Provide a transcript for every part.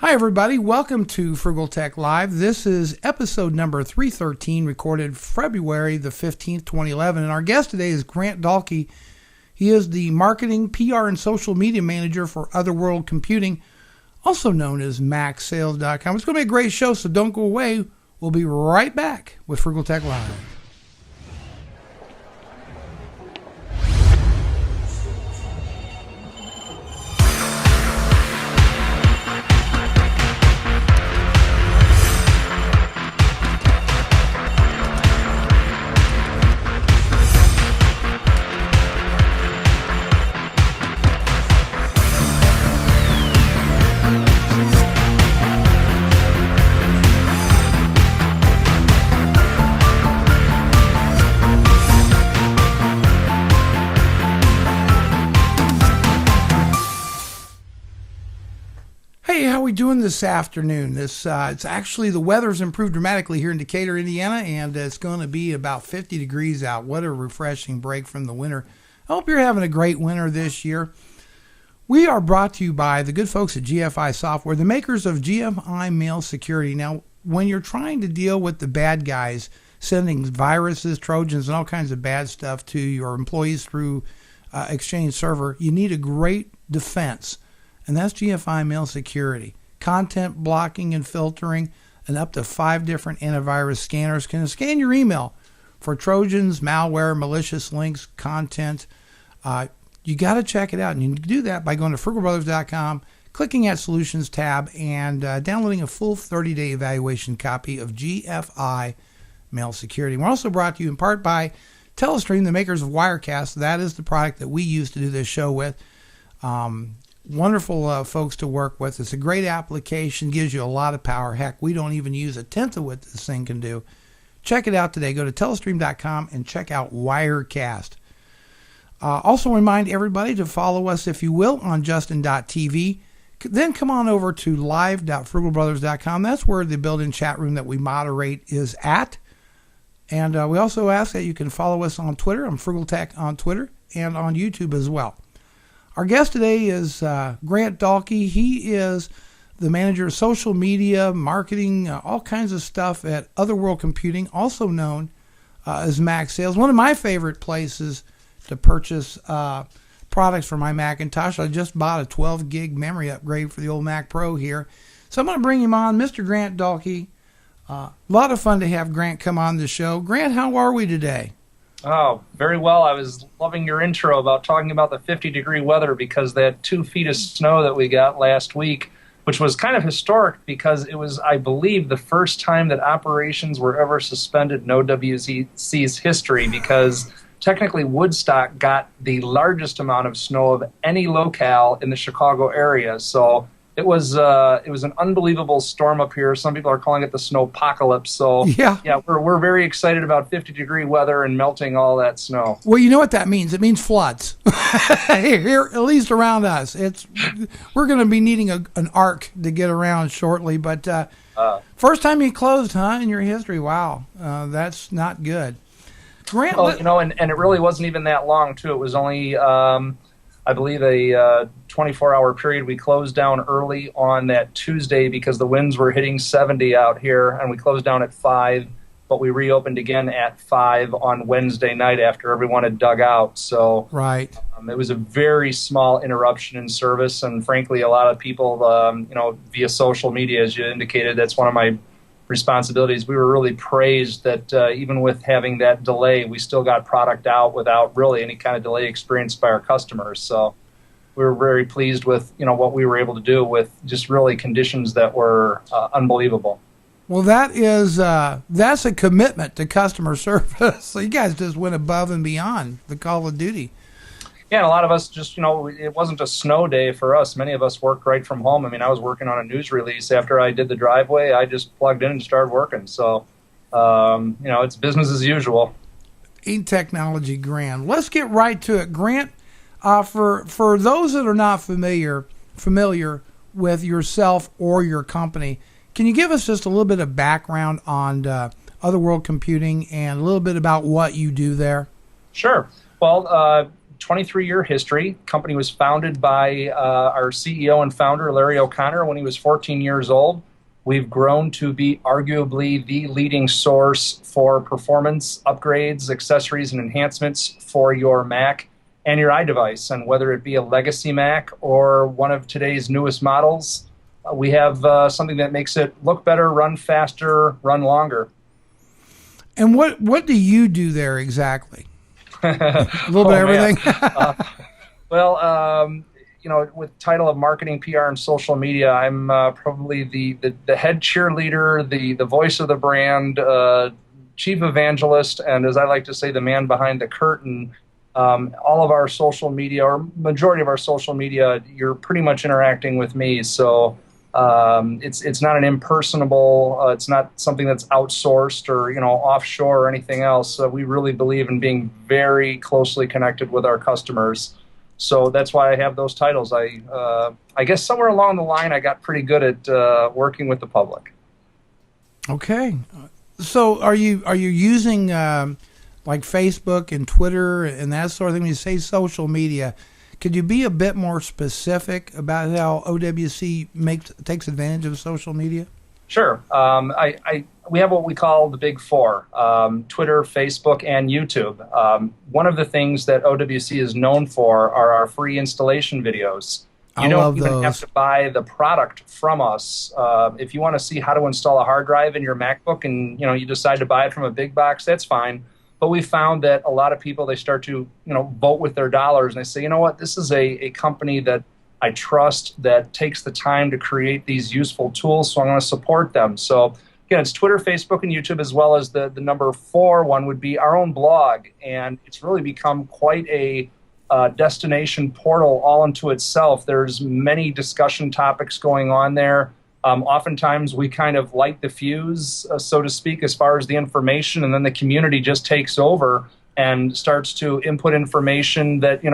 Hi, everybody. Welcome to Frugal Tech Live. This is episode number 313, recorded February the 15th, 2011. And our guest today is Grant Dahlke. He is the marketing, PR, and social media manager for Otherworld Computing, also known as Macsales.com. It's going to be a great show, so don't go away. We'll be right back with Frugal Tech Live. Hey, how are we doing this afternoon? It's actually, the weather's improved dramatically here in Decatur, Indiana, and it's going to be about 50 degrees out. What a refreshing break from the winter. I hope you're having a great winter this year. We are brought to you by the good folks at GFI Software, the makers of GFI Mail Security. Now, when you're trying to deal with the bad guys sending viruses, Trojans, and all kinds of bad stuff to your employees through Exchange Server, you need a great defense. And that's GFI Mail Security. Content blocking and filtering, and up to 5 different antivirus scanners can scan your email for Trojans, malware, malicious links, content. You got to check it out. And you can do that by going to frugalbrothers.com, clicking at Solutions tab, and downloading a full 30-day evaluation copy of GFI Mail Security. We're also brought to you in part by Telestream, the makers of Wirecast. That is the product that we use to do this show with. Wonderful folks to work with. It's a great application, gives you a lot of power. Heck, we don't even use a tenth of what this thing can do. Check it out today. Go to telestream.com and check out Wirecast. Also remind everybody to follow us, if you will, on justin.tv. Then come on over to live.frugalbrothers.com. That's where the built-in chat room that we moderate is at. And we also ask that you can follow us on Twitter. I'm Frugal Tech on Twitter and on YouTube as well. Our guest today is Grant Dahlke. He is the manager of social media, marketing, all kinds of stuff at Otherworld Computing, also known as Macsales. One of my favorite places to purchase products for my Macintosh. I just bought a 12 gig memory upgrade for the old Mac Pro here. So I'm going to bring him on, Mr. Grant Dahlke. A lot of fun to have Grant come on the show. Grant, how are we today? Oh, very well. I was loving your intro about talking about the 50-degree weather, because that 2 feet of snow that we got last week, which was kind of historic because it was, I believe, the first time that operations were ever suspended in OWC's history, because technically Woodstock got the largest amount of snow of any locale in the Chicago area. So it was an unbelievable storm up here. Some people are calling it the snowpocalypse. So yeah, we're very excited about 50-degree weather and melting all that snow. Well, you know what that means? It means floods. Here, at least around us, we're going to be needing an arc to get around shortly. But first time you closed, in your history? Wow, that's not good. Grant, and it really wasn't even that long too. It was only, I believe, a 24-hour period. We closed down early on that Tuesday because the winds were hitting 70 out here, and we closed down at 5, but we reopened again at 5 on Wednesday night after everyone had dug out. So right. It was a very small interruption in service, and frankly, a lot of people, via social media, as you indicated, that's one of my responsibilities. We were really praised that even with having that delay, we still got product out without really any kind of delay experienced by our customers. So we were very pleased with what we were able to do with just really conditions that were unbelievable. Well, that's a commitment to customer service. So you guys just went above and beyond the call of duty. Yeah, and a lot of us just, it wasn't a snow day for us. Many of us worked right from home. I mean, I was working on a news release. After I did the driveway, I just plugged in and started working. So, it's business as usual. Ain't technology grand? Let's get right to it. Grant, for those that are not familiar with yourself or your company, can you give us just a little bit of background on Otherworld Computing and a little bit about what you do there? Sure. Well, 23-year history. Company was founded by our CEO and founder, Larry O'Connor, when he was 14 years old. We've grown to be arguably the leading source for performance upgrades, accessories, and enhancements for your Mac and your iDevice. And whether it be a legacy Mac or one of today's newest models, we have something that makes it look better, run faster, run longer. And what do you do there exactly? A little bit of everything. With title of marketing, PR, and social media, I'm probably the head cheerleader, the voice of the brand, chief evangelist, and as I like to say, the man behind the curtain. All of our social media, or majority of our social media, you're pretty much interacting with me. So it's not an impersonable, it's not something that's outsourced or offshore or anything else. We really believe in being very closely connected with our customers. So that's why I have those titles. I guess somewhere along the line I got pretty good at working with the public. Okay, so are you using like Facebook and Twitter and that sort of thing? When you say social media, could you be a bit more specific about how OWC takes advantage of social media? Sure. We have what we call the big four, Twitter, Facebook, and YouTube. One of the things that OWC is known for are our free installation videos. You don't even have to buy the product from us. If you want to see how to install a hard drive in your MacBook and you decide to buy it from a big box, that's fine. But we found that a lot of people, they start to vote with their dollars, and they say, you know what, this is a company that I trust, that takes the time to create these useful tools, so I'm going to support them. So again, it's Twitter, Facebook, and YouTube, as well as the number 4 one would be our own blog. And it's really become quite a destination portal all unto itself. There's many discussion topics going on there. Oftentimes we kind of light the fuse, so to speak, as far as the information, and then the community just takes over and starts to input information that,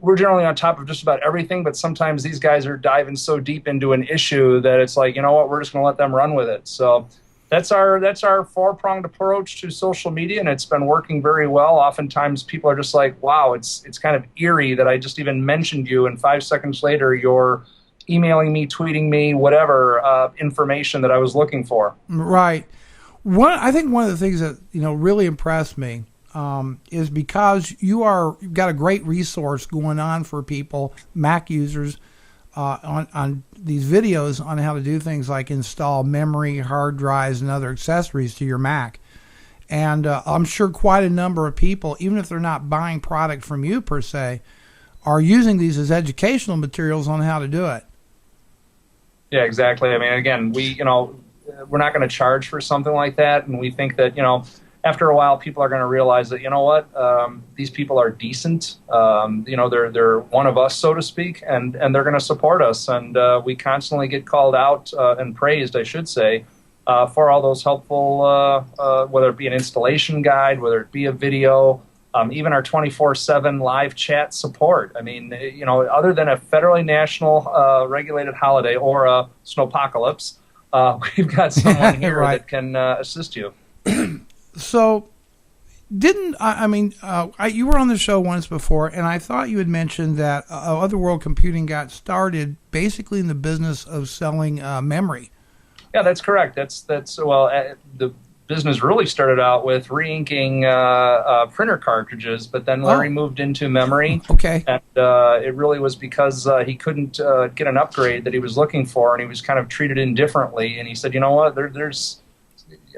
we're generally on top of just about everything, but sometimes these guys are diving so deep into an issue that it's like, we're just going to let them run with it. So that's our four-pronged approach to social media, and it's been working very well. Oftentimes people are just like, wow, it's kind of eerie that I just even mentioned you, and 5 seconds later you're emailing me, tweeting me, whatever information that I was looking for. Right. I think one of the things that really impressed me is because you've got a great resource going on for people, Mac users, on these videos on how to do things like install memory, hard drives, and other accessories to your Mac. And I'm sure quite a number of people, even if they're not buying product from you per se, are using these as educational materials on how to do it. Yeah, exactly. I mean, again, we're not going to charge for something like that, and we think that after a while, people are going to realize that these people are decent. They're one of us, so to speak, and they're going to support us. And we constantly get called out and praised, I should say, for all those helpful, whether it be an installation guide, whether it be a video. Even our 24/7 live chat support. I mean, other than a federally national regulated holiday or a snowpocalypse, we've got someone here right. that can assist you. So, you were on the show once before, and I thought you had mentioned that Otherworld Computing got started basically in the business of selling memory. Yeah, that's correct. The business really started out with re-inking printer cartridges, but then Larry moved into memory. Okay. And it really was because he couldn't get an upgrade that he was looking for, and he was kind of treated indifferently. And he said, you know what,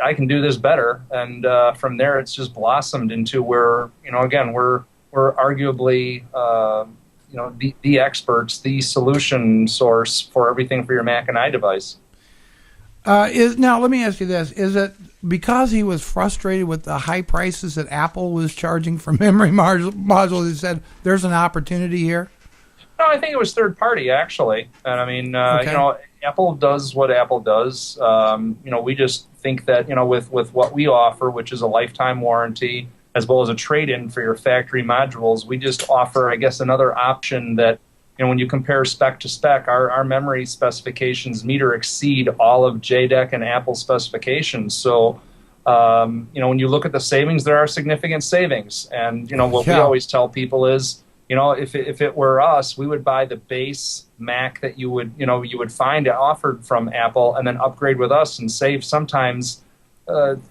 I can do this better. And from there, it's just blossomed into where, again, we're arguably, the experts, the solution source for everything for your Mac and iDevice. Now, let me ask you this. Is it because he was frustrated with the high prices that Apple was charging for memory modules, he said, there's an opportunity here? No, I think it was third party, actually. And I mean, Apple does what Apple does. We just think that, with what we offer, which is a lifetime warranty, as well as a trade-in for your factory modules, we just offer, I guess, another option that, when you compare spec to spec, our memory specifications meet or exceed all of JDEC and Apple specifications. So When you look at the savings, there are significant savings. And, what we always tell people is, if it were us, we would buy the base Mac that you would find offered from Apple and then upgrade with us and save sometimes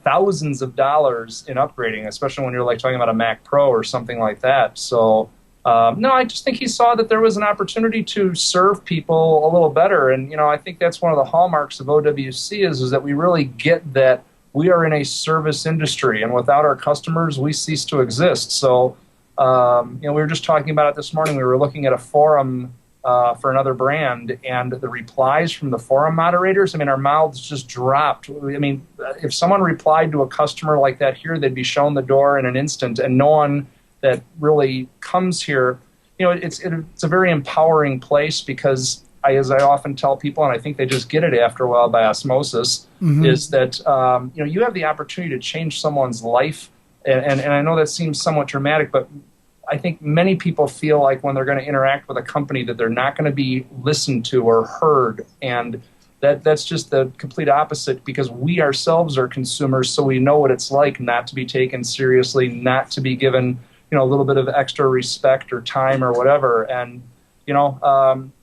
thousands of dollars in upgrading, especially when you're like talking about a Mac Pro or something like that. So, no, I just think he saw that there was an opportunity to serve people a little better. And, I think that's one of the hallmarks of OWC is that we really get that we are in a service industry, and without our customers, we cease to exist. So, we were just talking about it this morning. We were looking at a forum for another brand, and the replies from the forum moderators, our mouths just dropped. If someone replied to a customer like that here, they'd be shown the door in an instant, and no one that really comes here, it's a very empowering place because, as I often tell people, and I think they just get it after a while by osmosis, is that you have the opportunity to change someone's life, and I know that seems somewhat dramatic, but I think many people feel like when they're going to interact with a company that they're not going to be listened to or heard, and that's just the complete opposite, because we ourselves are consumers, so we know what it's like not to be taken seriously, not to be given a little bit of extra respect or time or whatever. And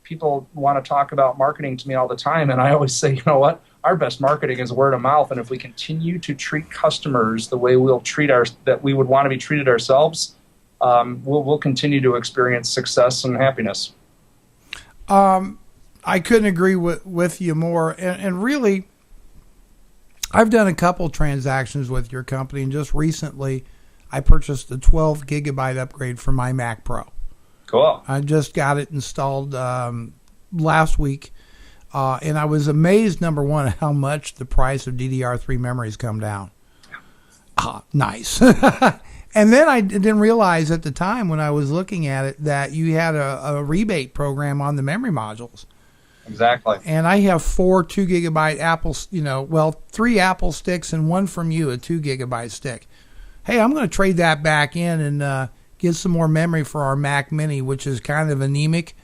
people want to talk about marketing to me all the time, and I always say, you know what? Our best marketing is word of mouth, and if we continue to treat customers the way that we would want to be treated ourselves, we'll continue to experience success and happiness. I couldn't agree with you more. And really, I've done a couple transactions with your company, and just recently I purchased a 12 gigabyte upgrade for my Mac Pro. Cool. I just got it installed last week, and I was amazed, number one, how much the price of DDR3 memories come down. Nice. And then I didn't realize at the time when I was looking at it that you had a rebate program on the memory modules. Exactly. And I have 4 2 gigabyte Apples, 3 Apple sticks and one from you, a 2 gigabyte stick. Hey, I'm going to trade that back in and get some more memory for our Mac Mini, which is kind of anemic.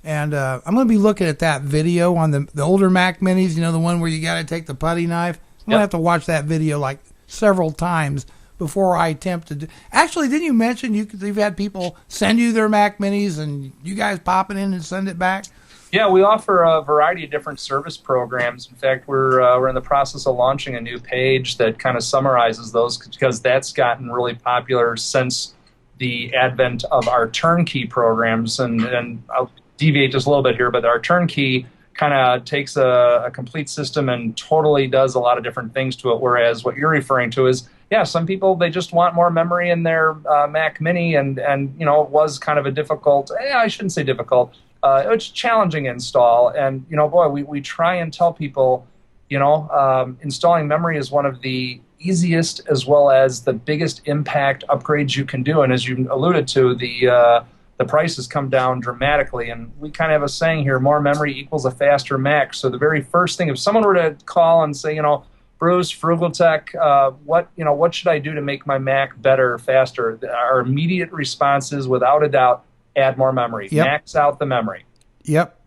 And I'm going to be looking at that video on the older Mac Minis, the one where you got to take the putty knife. I'm going to have to watch that video like several times before I attempt to do. Actually, didn't you mention you've had people send you their Mac Minis and you guys pop it in and send it back? Yeah, we offer a variety of different service programs. In fact, we're in the process of launching a new page that kind of summarizes those, because that's gotten really popular since the advent of our turnkey programs. And I'll deviate just a little bit here, but our turnkey kind of takes a complete system and totally does a lot of different things to it, whereas what you're referring to is, some people, they just want more memory in their Mac Mini, and it was kind of a difficult, I shouldn't say difficult, it's challenging install. And, we try and tell people, installing memory is one of the easiest as well as the biggest impact upgrades you can do. And as you alluded to, the prices come down dramatically. And we kind of have a saying here, more memory equals a faster Mac. So the very first thing, if someone were to call and say, Bruce, Frugal Tech, what should I do to make my Mac better, faster? Our immediate response is, without a doubt, add more memory. Yep. Max out the memory. Yep.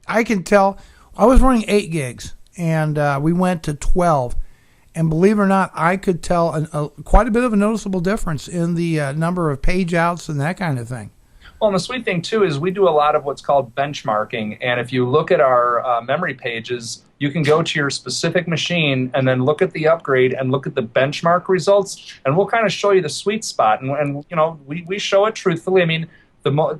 I can tell. I was running 8 gigs, and we went to 12. And believe it or not, I could tell quite a bit of a noticeable difference in the number of page outs and that kind of thing. Well, and the sweet thing, too, is we do a lot of what's called benchmarking. And if you look at our memory pages, you can go to your specific machine and then look at the upgrade and look at the benchmark results. And we'll kind of show you the sweet spot. And we show it truthfully.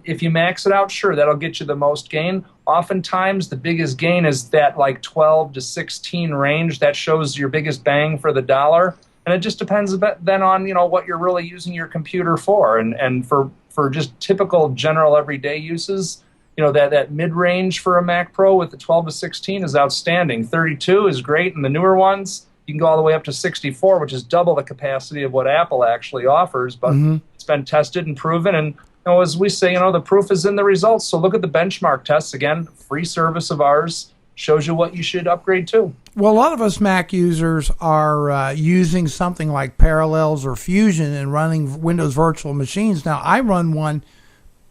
If you max it out, sure, that'll get you the most gain. Oftentimes, the biggest gain is that 12 to 16 range. That shows your biggest bang for the dollar. And it just depends then on, what you're really using your computer for. And for just typical general everyday uses, that mid-range for a Mac Pro with the 12 to 16 is outstanding. 32 is great, and the newer ones, you can go all the way up to 64, which is double the capacity of what Apple actually offers. But It's been tested and proven, and as we say, the proof is in the results. So look at the benchmark tests. Again, free service of ours, shows you what you should upgrade to. Well, a lot of us Mac users are using something like Parallels or Fusion and running Windows virtual machines. Now, I run one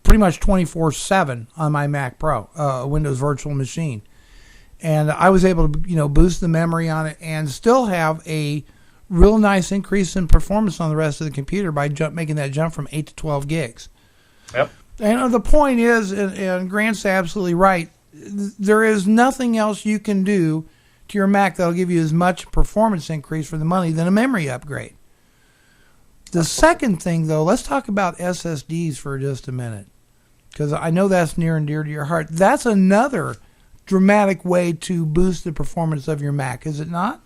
pretty much 24/7 on my Mac Pro, a Windows virtual machine. And I was able to, boost the memory on it and still have a real nice increase in performance on the rest of the computer by making that jump from 8 to 12 gigs. Yep. And the point is, and Grant's absolutely right, there is nothing else you can do to your Mac that'll give you as much performance increase for the money than a memory upgrade. The second thing, though, let's talk about SSDs for just a minute, because I know that's near and dear to your heart. That's another dramatic way to boost the performance of your Mac, is it not?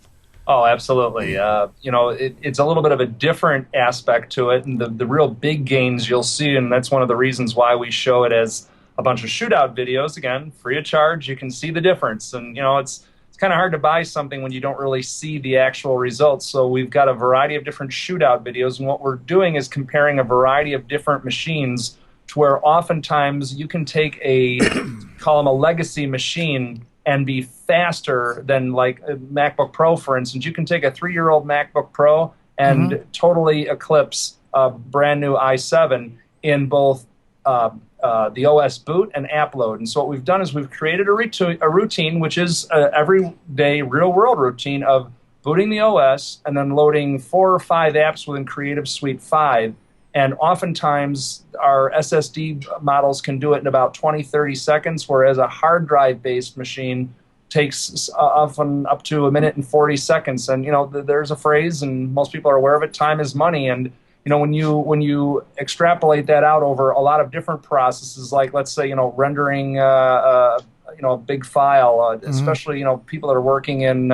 Oh, absolutely. It's a little bit of a different aspect to it, and the real big gains you'll see, and that's one of the reasons why we show it as a bunch of shootout videos. Again, free of charge. You can see the difference, and it's kind of hard to buy something when you don't really see the actual results. So we've got a variety of different shootout videos, and what we're doing is comparing a variety of different machines to where oftentimes you can take call them a legacy machine and be faster than like a MacBook Pro, for instance. You can take a 3-year-old MacBook Pro and totally eclipse a brand new i7 in both the OS boot and app load. And so what we've done is we've created a routine, which is an everyday real-world routine of booting the OS and then loading 4 or 5 apps within Creative Suite 5. And oftentimes, our SSD models can do it in about 20, 30 seconds, whereas a hard drive-based machine takes often up to 1 minute and 40 seconds. And, there's a phrase, and most people are aware of it, time is money. And, when you extrapolate that out over a lot of different processes, like, let's say, rendering, a big file, especially, people that are working in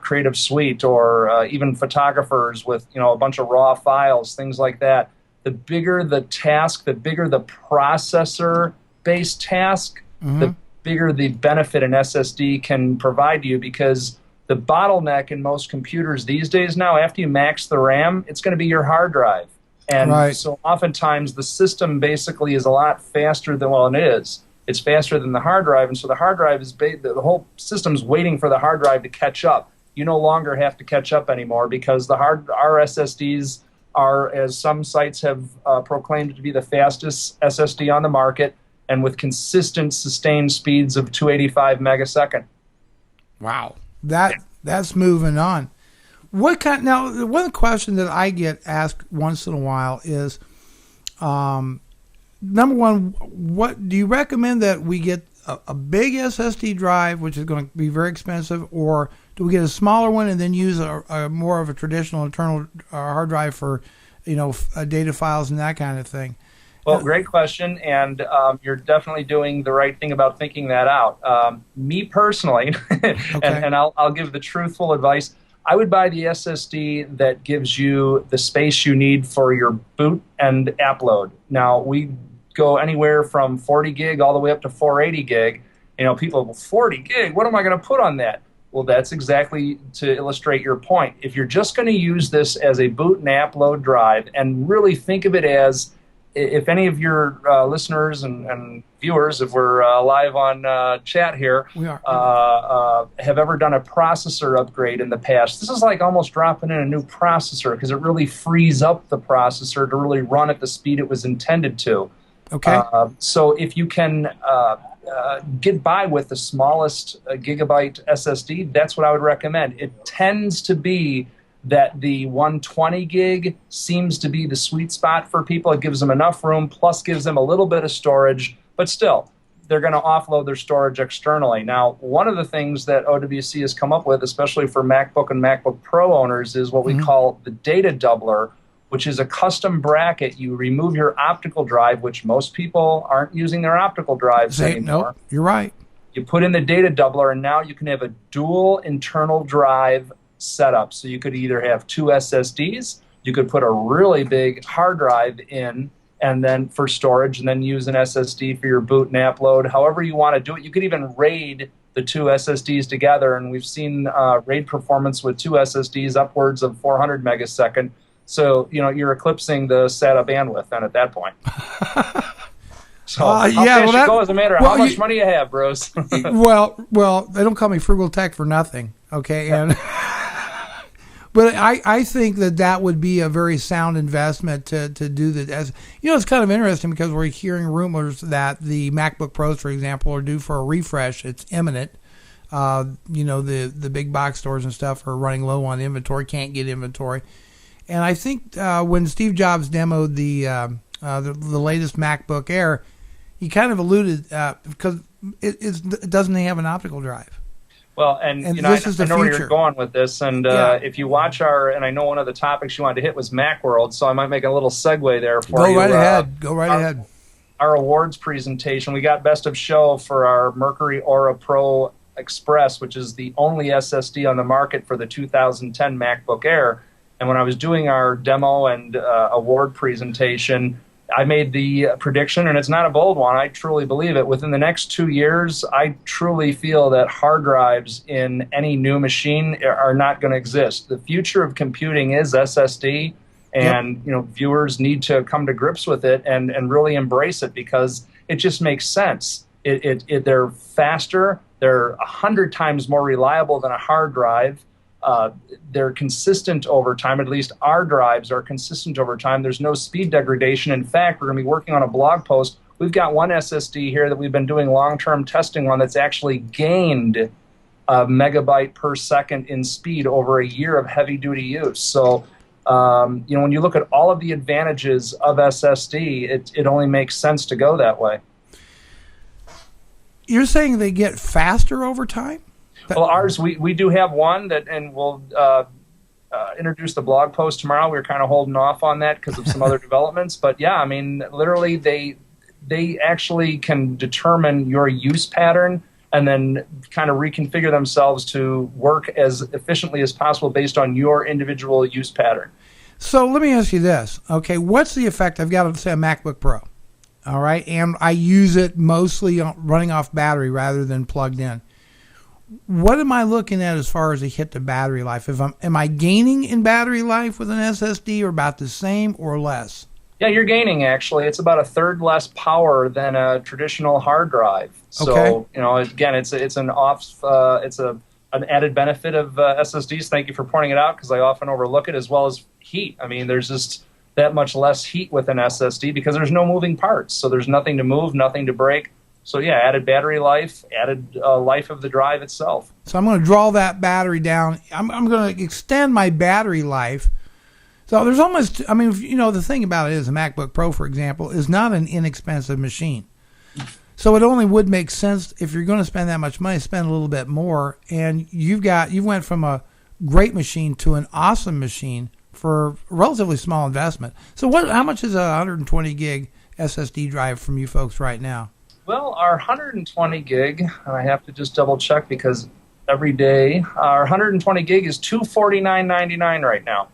Creative Suite, or even photographers with a bunch of raw files, things like that. The bigger the task, the bigger the processor-based task, the bigger the benefit an SSD can provide you, because the bottleneck in most computers these days now, after you max the RAM, it's going to be your hard drive. And so oftentimes the system basically is a lot faster than, it is. It's faster than the hard drive, and so the hard drive is the whole system's waiting for the hard drive to catch up. You no longer have to catch up anymore, because our SSDs are, as some sites have proclaimed, to be the fastest SSD on the market, and with consistent sustained speeds of 285 megasecond. Wow, that's moving on. Now, one question that I get asked once in a while is, number one, what do you recommend that we get a big SSD drive, which is going to be very expensive, or do we get a smaller one and then use a more of a traditional internal hard drive for, data files and that kind of thing? Well, great question, and you're definitely doing the right thing about thinking that out. Me personally, and I'll give the truthful advice, I would buy the SSD that gives you the space you need for your boot and app load. Now, we go anywhere from 40 gig all the way up to 480 gig. People, 40 gig, what am I going to put on that? Well, that's exactly to illustrate your point. If you're just going to use this as a boot and app load drive, and really think of it as, if any of your listeners and viewers, if we're live on chat here, we are. Have ever done a processor upgrade in the past, this is like almost dropping in a new processor, because it really frees up the processor to really run at the speed it was intended to. Okay. So if you can get by with the smallest gigabyte SSD, that's what I would recommend. It tends to be that the 120 gig seems to be the sweet spot for people. It gives them enough room, plus gives them a little bit of storage, but still, they're going to offload their storage externally. Now, one of the things that OWC has come up with, especially for MacBook and MacBook Pro owners, is what we call the data doubler, which is a custom bracket. You remove your optical drive, which most people aren't using their optical drives anymore. Nope, you're right. You put in the data doubler, and now you can have a dual internal drive setup. So you could either have 2 SSDs, you could put a really big hard drive in, and then for storage, and then use an SSD for your boot and app load. However you want to do it. You could even RAID the 2 SSDs together, and we've seen RAID performance with 2 SSDs upwards of 400 megasecond. So you're eclipsing the SATA bandwidth then at that point. So how fast you go doesn't matter how much money you have, bros. well, they don't call me Frugal Tech for nothing, okay? And but I think that would be a very sound investment to do that. As it's kind of interesting, because we're hearing rumors that the MacBook Pros, for example, are due for a refresh. It's imminent. The big box stores and stuff are running low on inventory, can't get inventory. And I think when Steve Jobs demoed the latest MacBook Air, he kind of alluded because it doesn't have an optical drive. Well, and I know where you're going with this, and if you watch and I know one of the topics you wanted to hit was Macworld, so I might make a little segue there for you. Go right ahead. Our awards presentation, we got Best of Show for our Mercury Aura Pro Express, which is the only SSD on the market for the 2010 MacBook Air. And when I was doing our demo and award presentation, I made the prediction, and it's not a bold one, I truly believe it. Within the next 2 years, I truly feel that hard drives in any new machine are not going to exist. The future of computing is SSD, and viewers need to come to grips with it and really embrace it, because it just makes sense. They're faster, they're 100 times more reliable than a hard drive. They're consistent over time. At least our drives are consistent over time. There's no speed degradation. In fact, we're going to be working on a blog post. We've got one SSD here that we've been doing long-term testing on that's actually gained a megabyte per second in speed over a year of heavy-duty use. So, when you look at all of the advantages of SSD, it only makes sense to go that way. You're saying they get faster over time? Well, ours, we do have one and we'll introduce the blog post tomorrow. We were kind of holding off on that because of some other developments. But yeah, I mean, literally they actually can determine your use pattern and then kind of reconfigure themselves to work as efficiently as possible based on your individual use pattern. So let me ask you this. Okay, what's the effect? I've got, let's say, a MacBook Pro. All right, and I use it mostly running off battery rather than plugged in. What am I looking at as far as a hit to battery life? Am I gaining in battery life with an SSD, or about the same or less? Yeah, you're gaining, actually. It's about a third less power than a traditional hard drive. So, again, it's an added benefit of SSDs. Thank you for pointing it out, because I often overlook it, as well as heat. I mean, there's just that much less heat with an SSD because there's no moving parts. So there's nothing to move, nothing to break. So yeah, added battery life, added life of the drive itself. So I'm going to draw that battery down. I'm going to extend my battery life. So there's almost, the thing about it is a MacBook Pro, for example, is not an inexpensive machine. So it only would make sense, if you're going to spend that much money, spend a little bit more. And you went from a great machine to an awesome machine for a relatively small investment. So how much is a 120 gig SSD drive from you folks right now? Well, our 120 gig, and I have to just double check because every day, our 120 gig is $249.99 right now.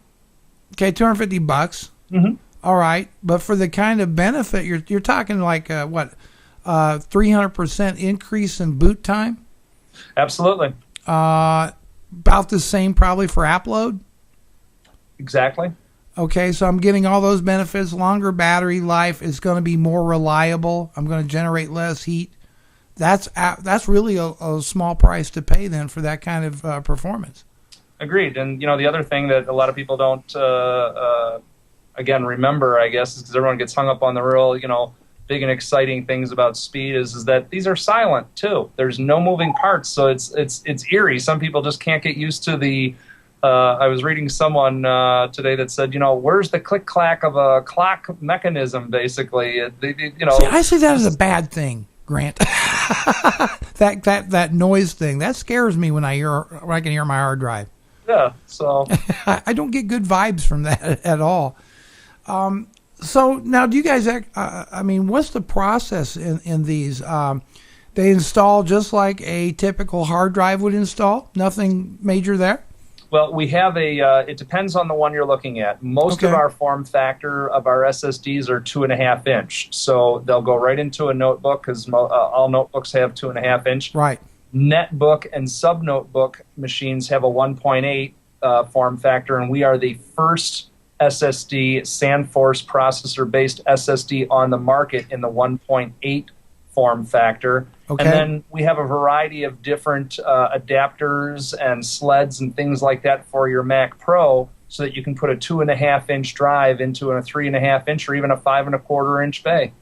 Okay, $250. Mm-hmm. All right, but for the kind of benefit, you're talking like 300% increase in boot time? Absolutely. About the same probably for app load? Exactly. Okay, so I'm getting all those benefits. Longer battery life is going to be more reliable. I'm going to generate less heat. That's really a small price to pay then for that kind of performance. Agreed. And the other thing that a lot of people don't remember, I guess, is because everyone gets hung up on the real big and exciting things about speed is that these are silent too. There's no moving parts, so it's eerie. Some people just can't get used to the. I was reading someone today that said, where's the click-clack of a clock mechanism, basically? See, I see that as a bad thing, Grant. that noise thing, that scares me when I can hear my hard drive. Yeah, so. I don't get good vibes from that at all. So now, do you guys, what's the process in these? They install just like a typical hard drive would install? Nothing major there? Well, we have it depends on the one you're looking at. Most of our form factor of our SSDs are 2.5 inch. So they'll go right into a notebook because all notebooks have 2.5 inch. Right. Netbook and sub-notebook machines have a 1.8 form factor, and we are the first SSD SandForce processor-based SSD on the market in the 1.8 form factor. Okay. And then we have a variety of different adapters and sleds and things like that for your Mac Pro, so that you can put a 2.5 inch drive into a 3.5 inch or even a 5 1/4 inch bay.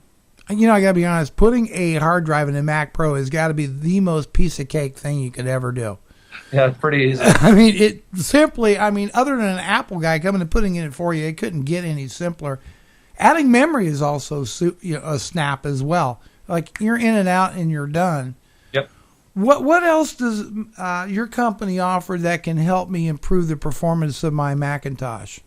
You know, I gotta be honest, putting a hard drive in a Mac Pro has got to be the most piece of cake thing you could ever do. Yeah, it's pretty easy. I mean, other than an Apple guy coming and putting it in for you, it couldn't get any simpler. Adding memory is also a snap as well. Like, you're in and out and you're done. Yep. What else does your company offer that can help me improve the performance of my Macintosh?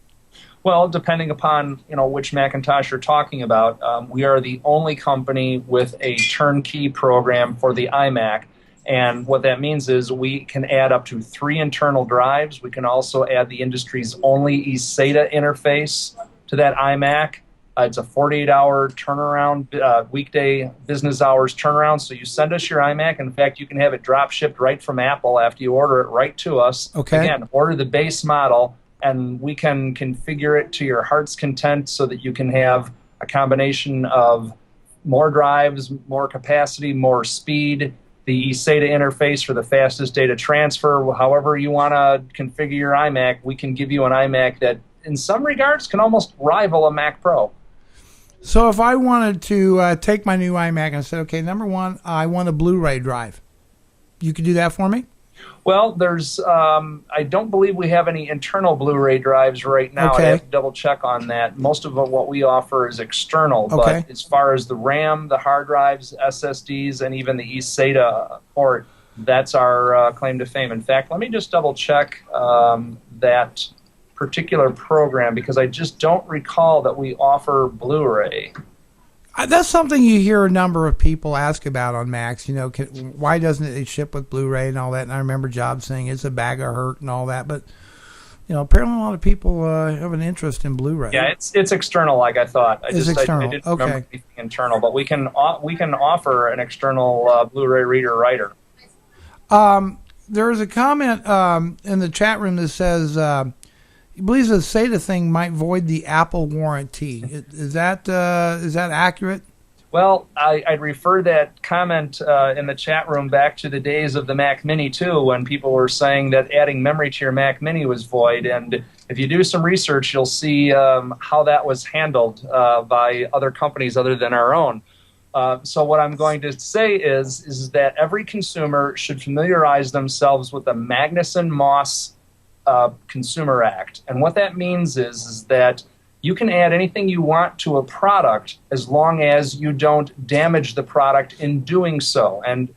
Well, depending upon which Macintosh you're talking about, we are the only company with a turnkey program for the iMac. And what that means is we can add up to 3 internal drives. We can also add the industry's only eSATA interface to that iMac. It's a 48-hour turnaround, weekday business hours turnaround. So you send us your iMac. In fact, you can have it drop shipped right from Apple after you order it right to us. Okay. Again, order the base model, and we can configure it to your heart's content so that you can have a combination of more drives, more capacity, more speed, the eSATA interface for the fastest data transfer. However you want to configure your iMac, we can give you an iMac that in some regards can almost rival a Mac Pro. So if I wanted to take my new iMac and say, okay, number one, I want a Blu-ray drive, you could do that for me? Well, there's I don't believe we have any internal Blu-ray drives right now. Okay. I have to double check on that. Most of what we offer is external, Okay. But as far as the RAM, the hard drives, SSDs, and even the eSATA port, that's our claim to fame. In fact, let me just double check that particular program, because I just don't recall that we offer Blu-ray. That's something you hear a number of people ask about on Macs. Why doesn't it ship with Blu-ray and all that? And I remember Jobs saying it's a bag of hurt and all that. But apparently a lot of people have an interest in Blu-ray. Yeah, it's external, like I thought. It's external. I didn't remember anything internal, but we can offer an external Blu-ray reader writer. There is a comment in the chat room that says he believes the SATA thing might void the Apple warranty. Is that accurate? Well, I'd refer that comment in the chat room back to the days of the Mac Mini, too, when people were saying that adding memory to your Mac Mini was void. And if you do some research, you'll see how that was handled by other companies other than our own. So what I'm going to say is that every consumer should familiarize themselves with the Magnuson-Moss Consumer Act. And what that means is that you can add anything you want to a product as long as you don't damage the product in doing so. And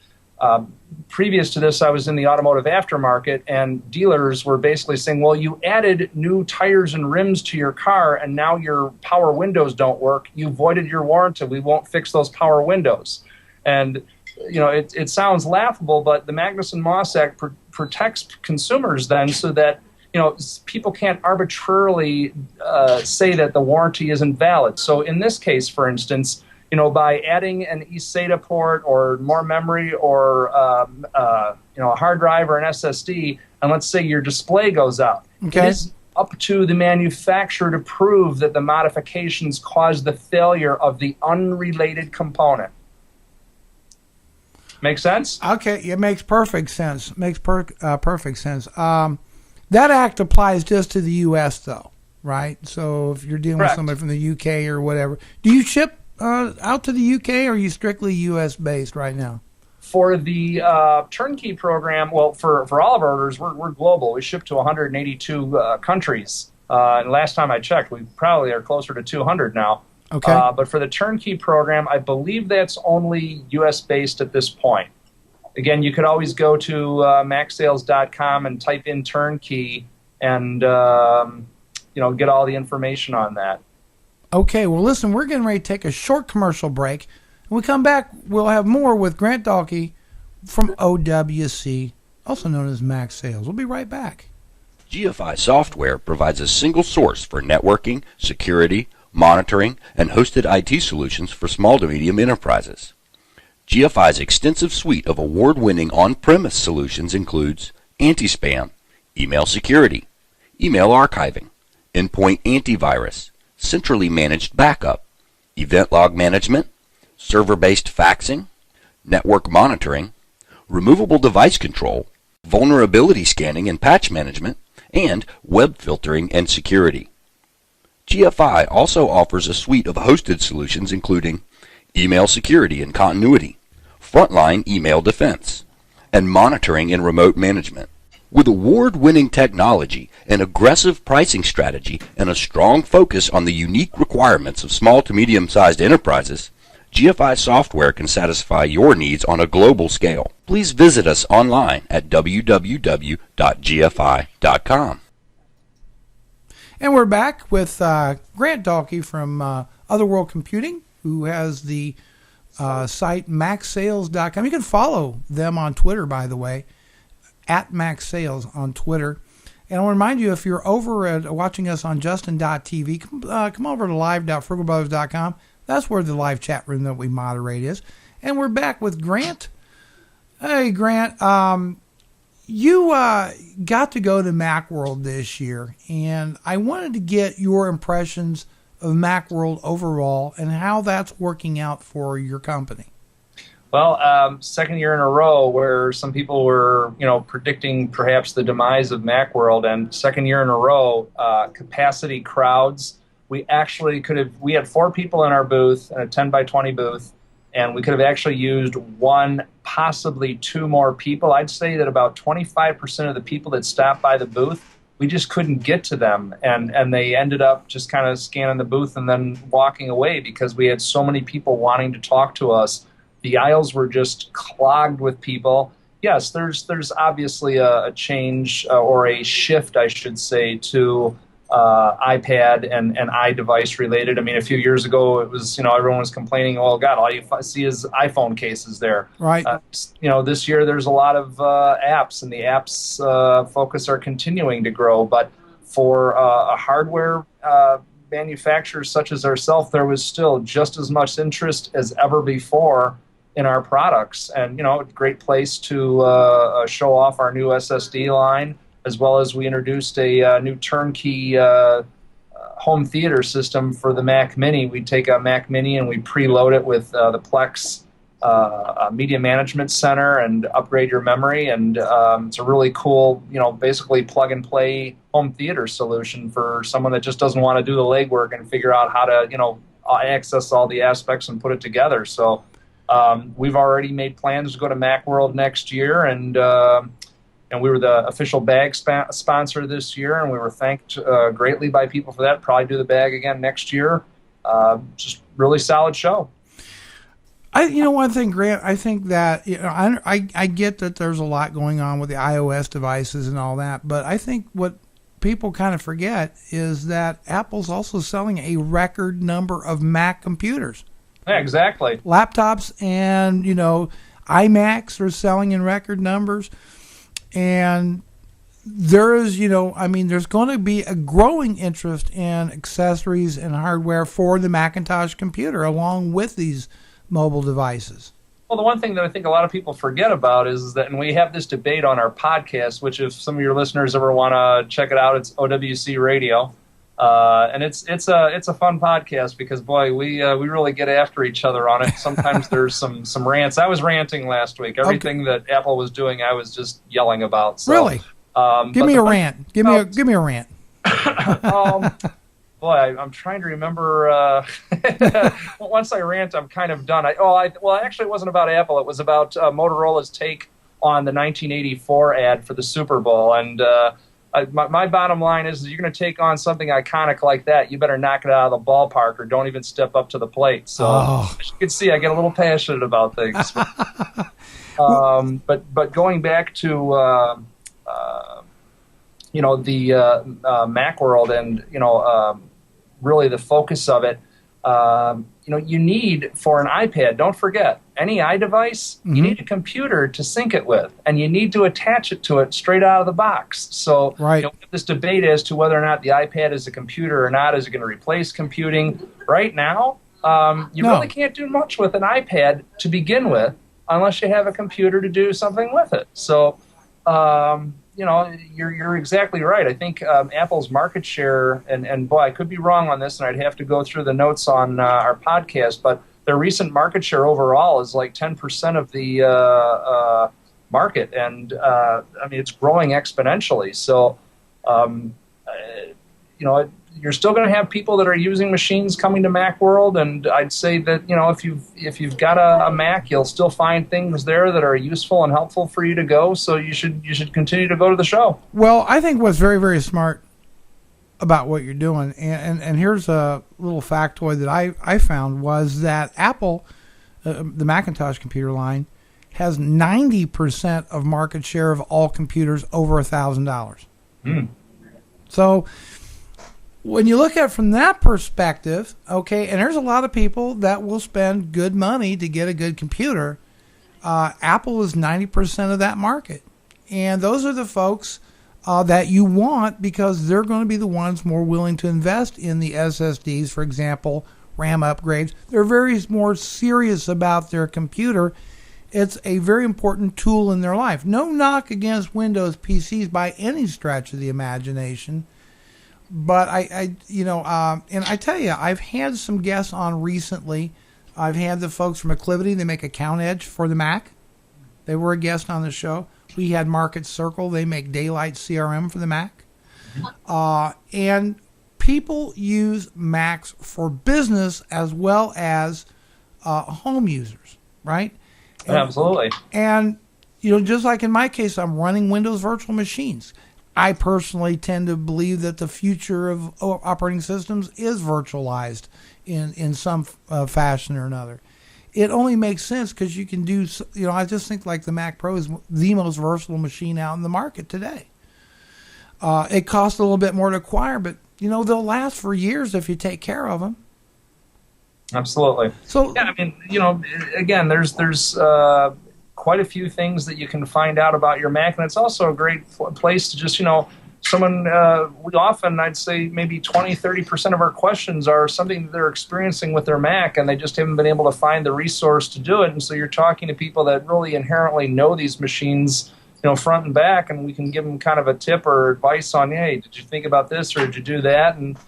previous to this, I was in the automotive aftermarket, and dealers were basically saying, well, you added new tires and rims to your car, and now your power windows don't work. You voided your warranty. We won't fix those power windows. And it sounds laughable, but the Magnuson-Moss Act protects consumers then, so that people can't arbitrarily say that the warranty isn't valid. So in this case, for instance, by adding an eSATA port or more memory or a hard drive or an SSD, and let's say your display goes out, okay, it is up to the manufacturer to prove that the modifications caused the failure of the unrelated component. Make sense? Okay, it makes perfect sense. Perfect sense. That act applies just to the U.S., though, right? So if you're dealing Correct. with somebody from the U.K. or whatever, do you ship out to the U.K. or are you strictly U.S. based right now? For the turnkey program, well, for all of our orders, we're global. We ship to 182 countries. And last time I checked, we probably are closer to 200 now. Okay. But for the turnkey program, I believe that's only U.S. based at this point. Again, you could always go to Macsales.com and type in turnkey and get all the information on that. Okay, well, listen, we're getting ready to take a short commercial break. When we come back, we'll have more with Grant Dahlke from OWC, also known as Macsales. We'll be right back. GFI Software provides a single source for networking, security, monitoring, and hosted IT solutions for small to medium enterprises. GFI's extensive suite of award-winning on-premise solutions includes anti-spam, email security, email archiving, endpoint antivirus, centrally managed backup, event log management, server-based faxing, network monitoring, removable device control, vulnerability scanning and patch management, and web filtering and security. GFI also offers a suite of hosted solutions including email security and continuity, frontline email defense, and monitoring and remote management. With award-winning technology, an aggressive pricing strategy, and a strong focus on the unique requirements of small to medium-sized enterprises, GFI Software can satisfy your needs on a global scale. Please visit us online at www.gfi.com. And we're back with Grant Dahlke from Otherworld Computing, who has the site Macsales.com. You can follow them on Twitter, by the way, at Macsales on Twitter. And I'll remind you, if you're over at watching us on Justin.tv, come over to live.frugalbrothers.com. That's where the live chat room that we moderate is. And we're back with Grant. Hey, Grant, you got to go to Macworld this year, and I wanted to get your impressions of Macworld overall and how that's working out for your company. Well, second year in a row where some people were, predicting perhaps the demise of Macworld, and second year in a row, capacity crowds. We actually we had 4 people in our booth, in a 10 by 20 booth, and we could have actually used 1, possibly 2 more people. I'd say that about 25% of the people that stopped by the booth, we just couldn't get to them, and they ended up just kind of scanning the booth and then walking away because we had so many people wanting to talk to us. The aisles were just clogged with people. Yes, there's obviously a change or a shift, I should say, to iPad and iDevice related. I mean, a few years ago, it was, everyone was complaining, oh, God, all you see is iPhone cases there. Right. This year there's a lot of apps, and the apps focus are continuing to grow. But for a hardware manufacturer such as ourselves, there was still just as much interest as ever before in our products. And, a great place to show off our new SSD line, as well as we introduced a new turnkey home theater system for the Mac Mini. We take a Mac Mini and we preload it with the Plex Media Management Center and upgrade your memory. And it's a really cool, basically plug-and-play home theater solution for someone that just doesn't want to do the legwork and figure out how to, access all the aspects and put it together. So we've already made plans to go to Macworld next year, and we were the official bag sponsor this year, and we were thanked greatly by people for that. Probably do the bag again next year. Just really solid show. One thing, Grant, I think that, I get that there's a lot going on with the iOS devices and all that, but I think what people kind of forget is that Apple's also selling a record number of Mac computers. Yeah, exactly. Laptops and, iMacs are selling in record numbers. And there is, there's going to be a growing interest in accessories and hardware for the Macintosh computer along with these mobile devices. Well, the one thing that I think a lot of people forget about is that, and we have this debate on our podcast, which if some of your listeners ever want to check it out, it's OWC Radio. And it's a fun podcast because, boy, we really get after each other on it. Sometimes there's some rants. I was ranting last week. Everything that Apple was doing, I was just yelling about. So, really? Give me a rant. Give me a rant. Boy, I'm trying to remember. Once I rant, I'm kind of done. Actually, it wasn't about Apple. It was about Motorola's take on the 1984 ad for the Super Bowl. And my bottom line is you're going to take on something iconic like that, you better knock it out of the ballpark or don't even step up to the plate. So as you can see, I get a little passionate about things. But going back to the Macworld and really the focus of it, you need for an iPad, don't forget, any iDevice, you need a computer to sync it with, and you need to attach it to it straight out of the box. So this debate as to whether or not the iPad is a computer or not, is it going to replace computing? Right now, really can't do much with an iPad to begin with unless you have a computer to do something with it. So, you're exactly right. I think Apple's market share, and boy, I could be wrong on this, and I'd have to go through the notes on our podcast, but their recent market share overall is like 10% of the market, and it's growing exponentially. So, you're still going to have people that are using machines coming to Macworld, and I'd say that if you've got a Mac, you'll still find things there that are useful and helpful for you to go. So you should continue to go to the show. Well, I think what's very, very smart about what you're doing, and here's a little factoid that I found, was that Apple, the Macintosh computer line, has 90% of market share of all computers over $1,000. So when you look at it from that perspective, okay, and there's a lot of people that will spend good money to get a good computer. Apple is 90% of that market. And those are the folks that you want, because they're going to be the ones more willing to invest in the SSDs, for example, RAM upgrades. They're very more serious about their computer. It's a very important tool in their life. No knock against Windows PCs by any stretch of the imagination. But and I tell you, I've had some guests on recently. I've had the folks from Acclivity. They make Account Edge for the Mac. They were a guest on the show. We had Market Circle. They make Daylight CRM for the Mac. And people use Macs for business as well as home users, right? Absolutely. And, just like in my case, I'm running Windows virtual machines. I personally tend to believe that the future of operating systems is virtualized in some fashion or another. It only makes sense because you can do, I just think like the Mac Pro is the most versatile machine out in the market today. It costs a little bit more to acquire, but, they'll last for years if you take care of them. Absolutely. So yeah, I mean, again, there's quite a few things that you can find out about your Mac, and it's also a great place to just, someone, we often, I'd say maybe 20-30% of our questions are something that they're experiencing with their Mac, and they just haven't been able to find the resource to do it. And so you're talking to people that really inherently know these machines, front and back, and we can give them kind of a tip or advice on, hey, did you think about this or did you do that? And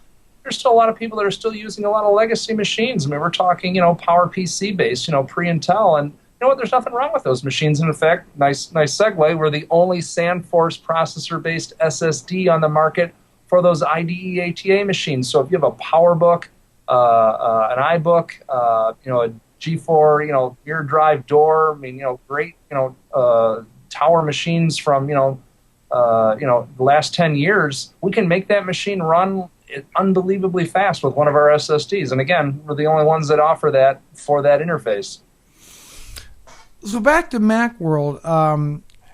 there's still a lot of people that are still using a lot of legacy machines. I mean, we're talking, PowerPC based, pre-Intel, and you know what? There's nothing wrong with those machines. And in fact, nice segue. We're the only SandForce processor-based SSD on the market for those IDE ATA machines. So if you have a PowerBook, an iBook, a G4, ear drive door, great, tower machines from, the last 10 years, we can make that machine run unbelievably fast with one of our SSDs. And again, we're the only ones that offer that for that interface. So back to Macworld,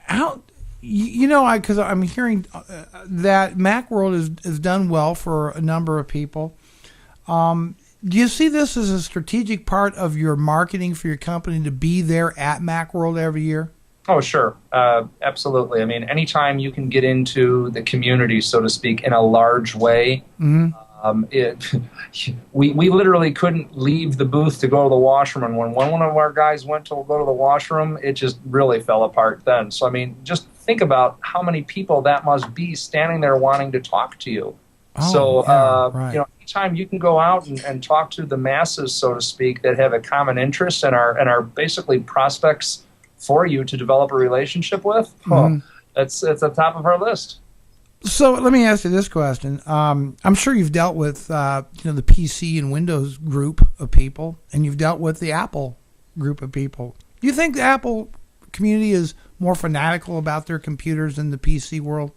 how, because I'm hearing that Macworld is done well for a number of people. Do you see this as a strategic part of your marketing for your company to be there at Macworld every year? Oh, sure. Absolutely. I mean, anytime you can get into the community, so to speak, in a large way, we literally couldn't leave the booth to go to the washroom. And when one of our guys went to go to the washroom, it just really fell apart then. So, I mean, just think about how many people that must be standing there wanting to talk to you. Right. Anytime you can go out and talk to the masses, so to speak, that have a common interest and are basically prospects for you to develop a relationship with, it's at the top of our list. So let me ask you this question. I'm sure you've dealt with the PC and Windows group of people, and you've dealt with the Apple group of people. Do you think the Apple community is more fanatical about their computers than the PC world?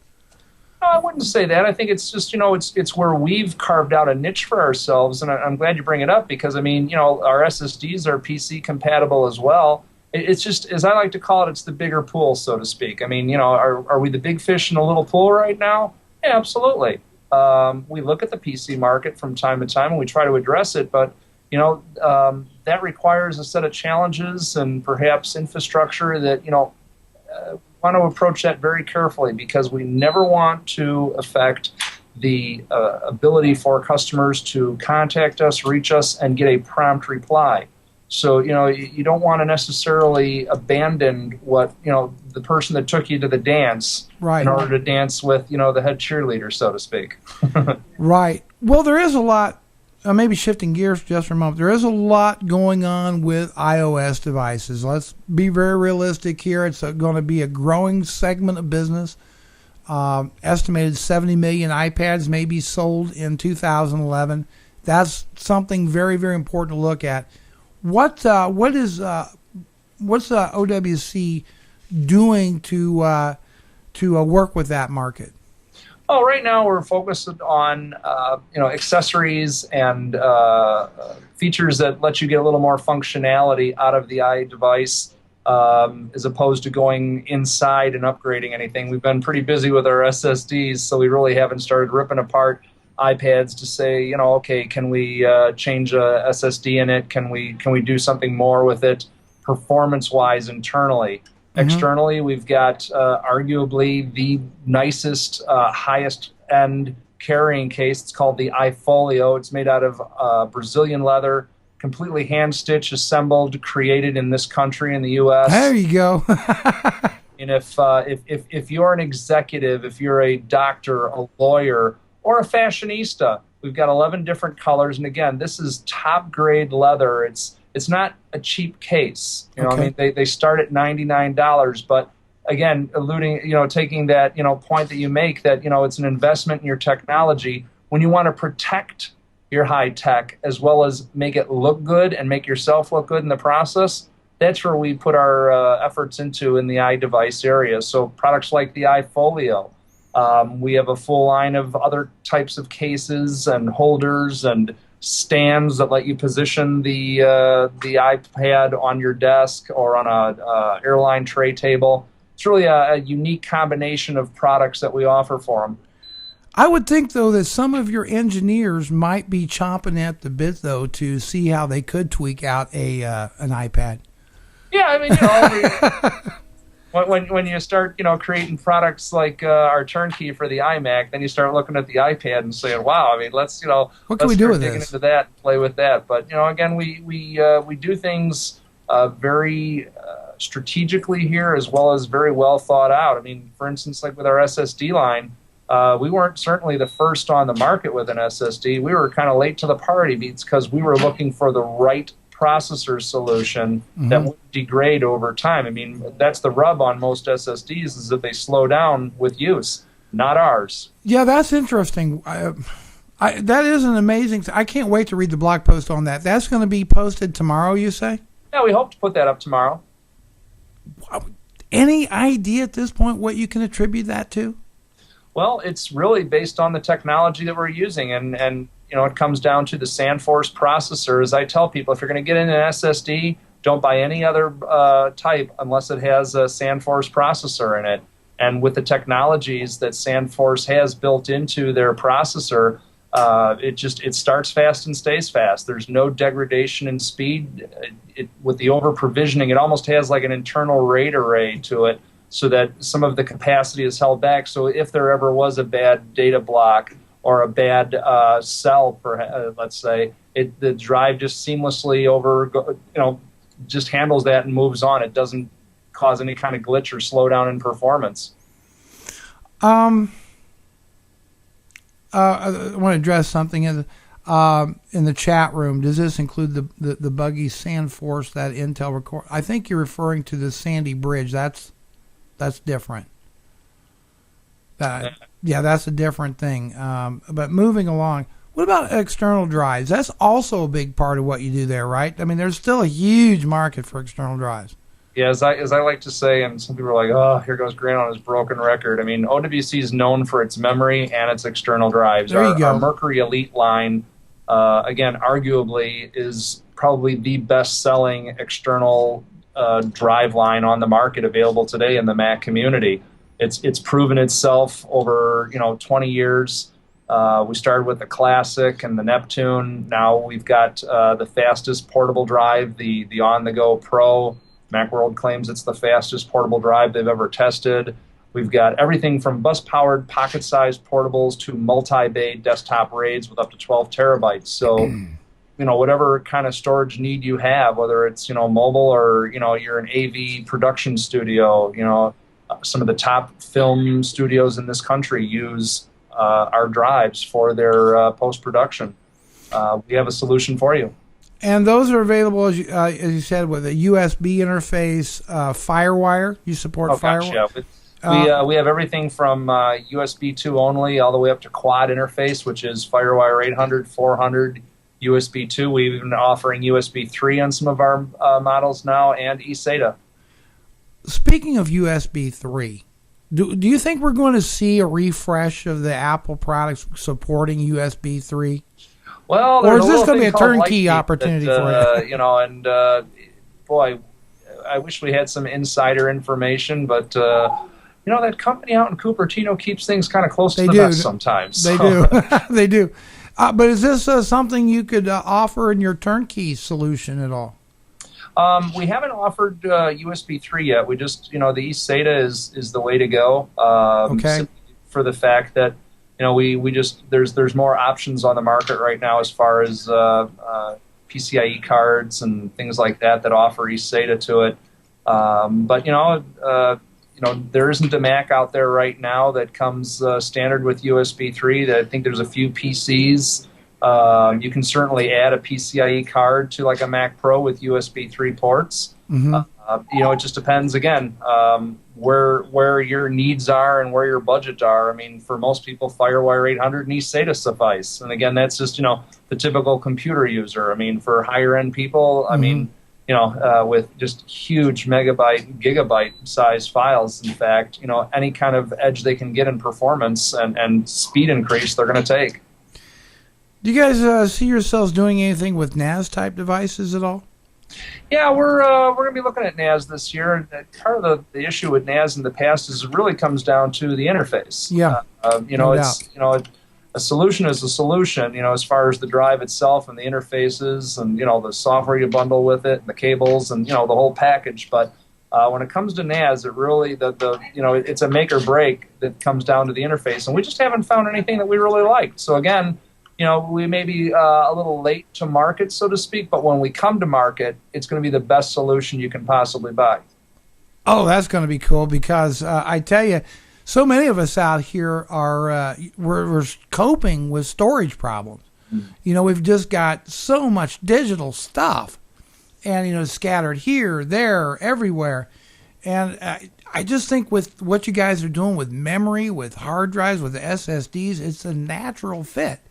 No, I wouldn't say that. I think it's just, it's where we've carved out a niche for ourselves, and I'm glad you bring it up because, our SSDs are PC compatible as well. It's just, as I like to call it, it's the bigger pool, so to speak. I mean, are we the big fish in a little pool right now? Yeah, absolutely. We look at the PC market from time to time and we try to address it, but, that requires a set of challenges and perhaps infrastructure that, want to approach that very carefully because we never want to affect the ability for customers to contact us, reach us, and get a prompt reply. So, you don't want to necessarily abandon what, the person that took you to the dance in order to dance with, the head cheerleader, so to speak. Right. Well, there is a lot, maybe shifting gears just for a moment, there is a lot going on with iOS devices. Let's be very realistic here. It's going to be a growing segment of business. Estimated 70 million iPads may be sold in 2011. That's something very, very important to look at. What's OWC doing to work with that market? Oh, right now we're focused on accessories and features that let you get a little more functionality out of the iDevice, as opposed to going inside and upgrading anything. We've been pretty busy with our SSDs, so we really haven't started ripping apart iPads to say, okay, can we change a SSD in it? Can we do something more with it performance-wise internally? Mm-hmm. Externally, we've got arguably the nicest, highest-end carrying case. It's called the iFolio. It's made out of Brazilian leather, completely hand-stitched, assembled, created in this country in the U.S. There you go. And if you're an executive, if you're a doctor, a lawyer, or a fashionista, we've got 11 different colors. And again, this is top-grade leather. It's not a cheap case. Okay. I mean, they start at $99, but again, taking that, point that you make that, it's an investment in your technology. When you want to protect your high tech as well as make it look good and make yourself look good in the process, that's where we put our efforts into in the iDevice area. So products like the iFolio. We have a full line of other types of cases and holders and stands that let you position the iPad on your desk or on a airline tray table. It's really a unique combination of products that we offer for them. I would think, though, that some of your engineers might be chomping at the bit, though, to see how they could tweak out an iPad. Yeah, I mean, when you start, creating products like our turnkey for the iMac, then you start looking at the iPad and saying, "Wow, I mean, let's what can we do with this? Into that, and play with that." But again, we do things very strategically here, as well as very well thought out. I mean, for instance, like with our SSD line, we weren't certainly the first on the market with an SSD. We were kind of late to the party because we were looking for the right processor solution that wouldn't degrade over time. I mean, that's the rub on most SSDs, is that they slow down with use, not ours. Yeah, that's interesting. That is an amazing I can't wait to read the blog post on that. That's going to be posted tomorrow, you say? Yeah, we hope to put that up tomorrow. Any idea at this point what you can attribute that to? Well, it's really based on the technology that we're using, and it comes down to the SandForce processor. As I tell people, if you're going to get in an SSD, don't buy any other type unless it has a SandForce processor in it. And with the technologies that SandForce has built into their processor, it starts fast and stays fast. There's no degradation in speed. With the over-provisioning, it almost has like an internal RAID array to it, so that some of the capacity is held back. So if there ever was a bad data block or a bad cell, let's say, the drive just seamlessly just handles that and moves on. It doesn't cause any kind of glitch or slowdown in performance. I want to address something in the chat room. Does this include the buggy SandForce that Intel record? I think you're referring to the Sandy Bridge. That's different. Yeah, that's a different thing. But moving along, what about external drives? That's also a big part of what you do there, right? I mean, there's still a huge market for external drives. Yeah, as I like to say, and some people are like, "Oh, here goes Grant on his broken record." I mean, OWC is known for its memory and its external drives. There you go. Our Mercury Elite line, again, arguably is probably the best-selling external drive line on the market available today in the Mac community. It's proven itself over 20 years. We started with the Classic and the Neptune. Now we've got the fastest portable drive, the On-the-Go Pro. Macworld claims it's the fastest portable drive they've ever tested. We've got everything from bus-powered pocket-sized portables to multi-bay desktop RAIDs with up to 12 terabytes. So, whatever kind of storage need you have, whether it's, mobile or, you're an AV production studio, some of the top film studios in this country use our drives for their post-production. We have a solution for you. And those are available, as you said, with a USB interface, FireWire. You support FireWire? Gosh, yeah. We have everything from USB 2 only all the way up to quad interface, which is FireWire 800, 400, USB 2. We've even offering USB 3 on some of our models now, and eSATA. Speaking of USB 3, do you think we're going to see a refresh of the Apple products supporting USB 3? Well, or is this going to be a turnkey opportunity for you? Boy, I wish we had some insider information, but that company out in Cupertino keeps things kind of close to the vest sometimes. They do. They do. But is this something you could offer in your turnkey solution at all? We haven't offered USB 3 yet. We just, the eSATA is the way to go. Okay. For the fact that, we just there's more options on the market right now as far as PCIe cards and things like that offer eSATA to it. But there isn't a Mac out there right now that comes standard with USB 3. I think there's a few PCs. You can certainly add a PCIe card to like a Mac Pro with USB 3 ports. Mm-hmm. It just depends, again, where your needs are and where your budget are. I mean, for most people, FireWire 800 and eSATA suffice. And again, that's just, the typical computer user. I mean, for higher-end people, I mean, with just huge megabyte, gigabyte size files, in fact, any kind of edge they can get in performance and speed increase, they're going to take. Do you guys see yourselves doing anything with NAS-type devices at all? Yeah, we're going to be looking at NAS this year. Part of the issue with NAS in the past is it really comes down to the interface. Yeah, a solution is a solution. As far as the drive itself and the interfaces and the software you bundle with it and the cables and the whole package. But when it comes to NAS, it really it's a make or break that comes down to the interface, and we just haven't found anything that we really liked. So again, we may be a little late to market, so to speak, but when we come to market, it's going to be the best solution you can possibly buy. Oh, that's going to be cool because I tell you, so many of us out here are we're coping with storage problems. Mm-hmm. We've just got so much digital stuff, and scattered here, there, everywhere, and I just think with what you guys are doing with memory, with hard drives, with SSDs, it's a natural fit.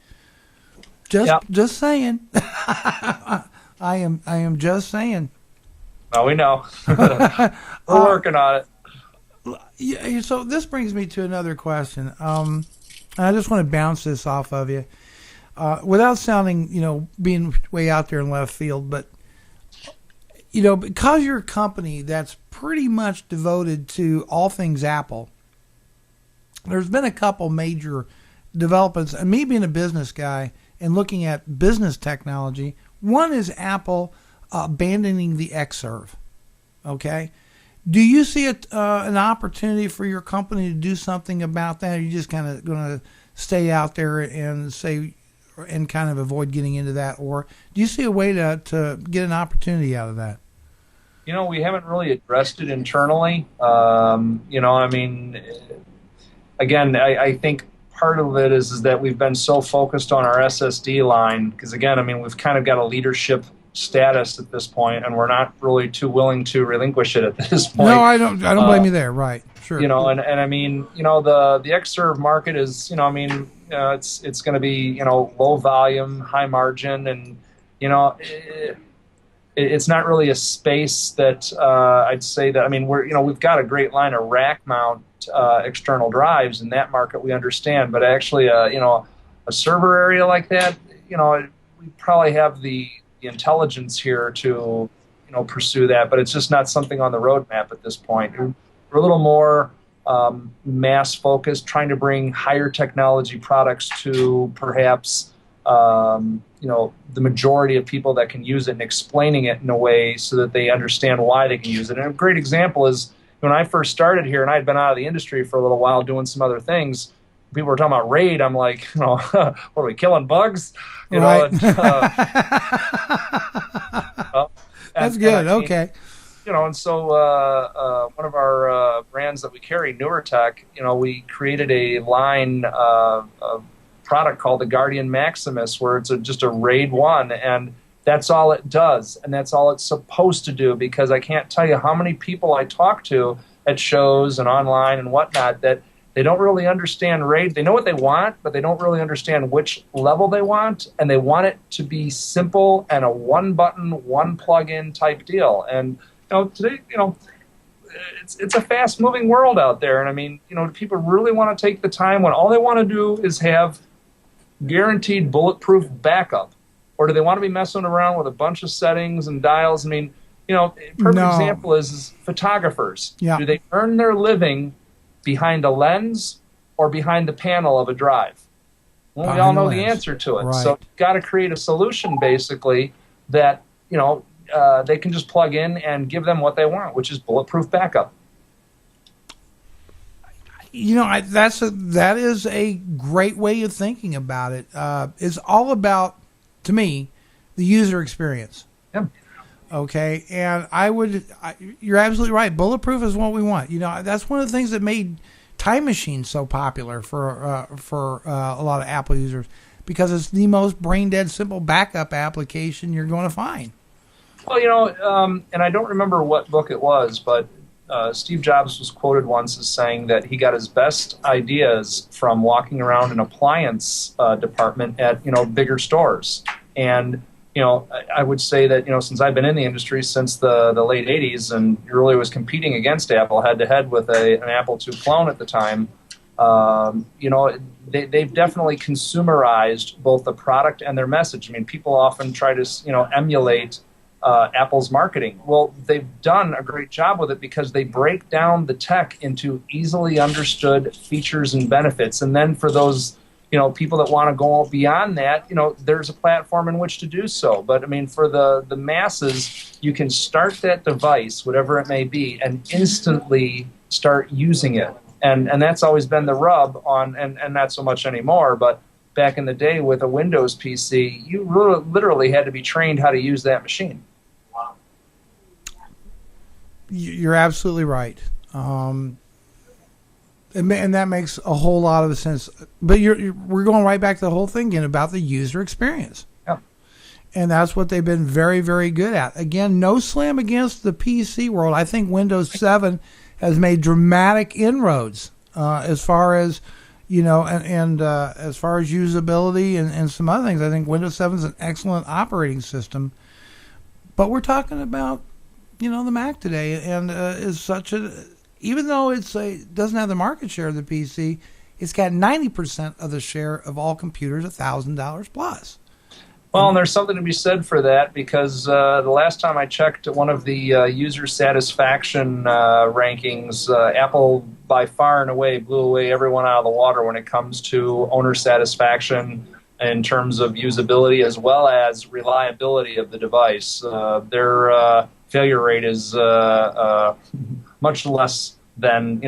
Just saying. I am just saying. Oh, we know. We're working on it. Yeah, so this brings me to another question. I just want to bounce this off of you, without sounding, being way out there in left field, but because you're a company that's pretty much devoted to all things Apple, there's been a couple major developments, and me being a business guy and looking at business technology, one is Apple abandoning the Xserve. Okay, do you see an opportunity for your company to do something about that? Or are you just kind of going to stay out there and kind of avoid getting into that, or do you see a way to get an opportunity out of that? We haven't really addressed it internally. Again, I think part of it is that we've been so focused on our SSD line because, again, we've kind of got a leadership status at this point, and we're not really too willing to relinquish it at this point. No, I don't blame you there. Right, sure. The Xserve market is, it's going to be, low volume, high margin, and it's not really a space that I'd say that. We've got a great line of rack mount external drives in that market, we understand, but actually a server area like that, we probably have the intelligence here to pursue that, but it's just not something on the roadmap at this point. We're a little more mass focused, trying to bring higher technology products to perhaps the majority of people that can use it, and explaining it in a way so that they understand why they can use it. And a great example is when I first started here, and I had been out of the industry for a little while doing some other things. People were talking about RAID. I'm like, what are we, killing bugs? Right. That's good. Okay. And so one of our brands that we carry, NewerTech, we created a line of product called the Guardian Maximus, where it's just a RAID 1, and that's all it does, and that's all it's supposed to do, because I can't tell you how many people I talk to at shows and online and whatnot that they don't really understand rate. They know what they want, but they don't really understand which level they want, and they want it to be simple and a one-button, one-plug-in type deal. And today, it's a fast-moving world out there, and I mean, do people really want to take the time when all they want to do is have guaranteed bulletproof backup, or do they want to be messing around with a bunch of settings and dials? I mean, perfect example is photographers. Yeah. Do they earn their living behind a lens or behind the panel of a drive? Well, we all know the answer to it. Right. So you've got to create a solution basically that they can just plug in and give them what they want, which is bulletproof backup. That is a great way of thinking about it. It's all about, to me, the user experience. Yeah. Okay, and you're absolutely right. Bulletproof is what we want. That's one of the things that made Time Machine so popular for a lot of Apple users, because it's the most brain dead simple backup application you're going to find. Well, and I don't remember what book it was, but Steve Jobs was quoted once as saying that he got his best ideas from walking around an appliance department at bigger stores. And I would say that since I've been in the industry since the late '80s and really was competing against Apple head to head with an Apple II clone at the time, they've definitely consumerized both the product and their message. I mean, people often try to emulate Apple's marketing. Well, they've done a great job with it because they break down the tech into easily understood features and benefits, and then for those people that want to go beyond that, there's a platform in which to do so. But I mean, for the masses, you can start that device, whatever it may be, and instantly start using it. And that's always been the rub on, and not so much anymore, but back in the day with a Windows PC, you literally had to be trained how to use that machine. You're absolutely right. And that makes a whole lot of sense. But we're going right back to the whole thing again about the user experience. Yeah. And that's what they've been very, very good at. Again, no slam against the PC world. I think Windows 7 has made dramatic inroads as far as, and as far as usability and some other things. I think Windows 7 is an excellent operating system. But we're talking about, the Mac today, and is such even though doesn't have the market share of the PC, it's got 90% of the share of all computers $1,000 plus. Well, and there's something to be said for that, because the last time I checked one of the user satisfaction rankings, Apple by far and away blew away everyone out of the water when it comes to owner satisfaction in terms of usability as well as reliability of the device. Their failure rate is much less than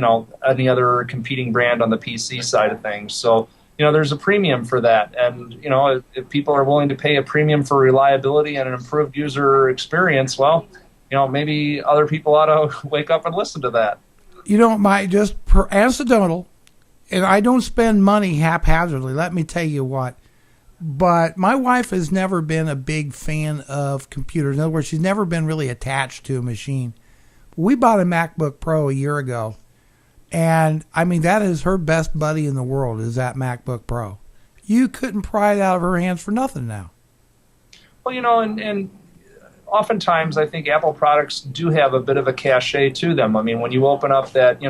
any other competing brand on the PC side of things. So there's a premium for that, and if people are willing to pay a premium for reliability and an improved user experience, well, maybe other people ought to wake up and listen to that. Just per anecdotal, and I don't spend money haphazardly. Let me tell you what. But my wife has never been a big fan of computers. In other words, she's never been really attached to a machine. We bought a MacBook Pro a year ago, and I mean, that is her best buddy in the world, is that MacBook Pro. You couldn't pry it out of her hands for nothing now. Well, and oftentimes I think Apple products do have a bit of a cachet to them. I mean, when you open up that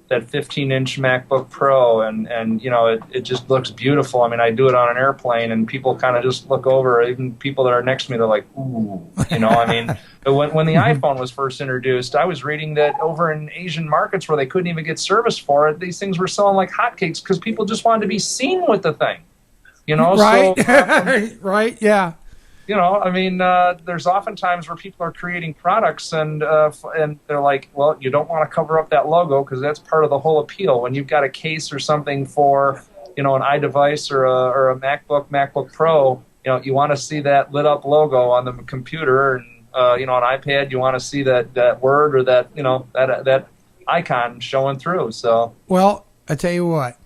15-inch MacBook Pro and it just looks beautiful. I mean, I do it on an airplane and people kind of just look over, even people that are next to me, they're like, ooh, I mean, but when the iPhone was first introduced, I was reading that over in Asian markets where they couldn't even get service for it, these things were selling like hotcakes because people just wanted to be seen with the thing, Right, so, right, yeah. I mean, there's often times where people are creating products and they're like, well, you don't want to cover up that logo because that's part of the whole appeal. When you've got a case or something for, an iDevice or a MacBook Pro, you want to see that lit up logo on the computer, and an iPad, you want to see that word or that that icon showing through. So, well, I tell you what,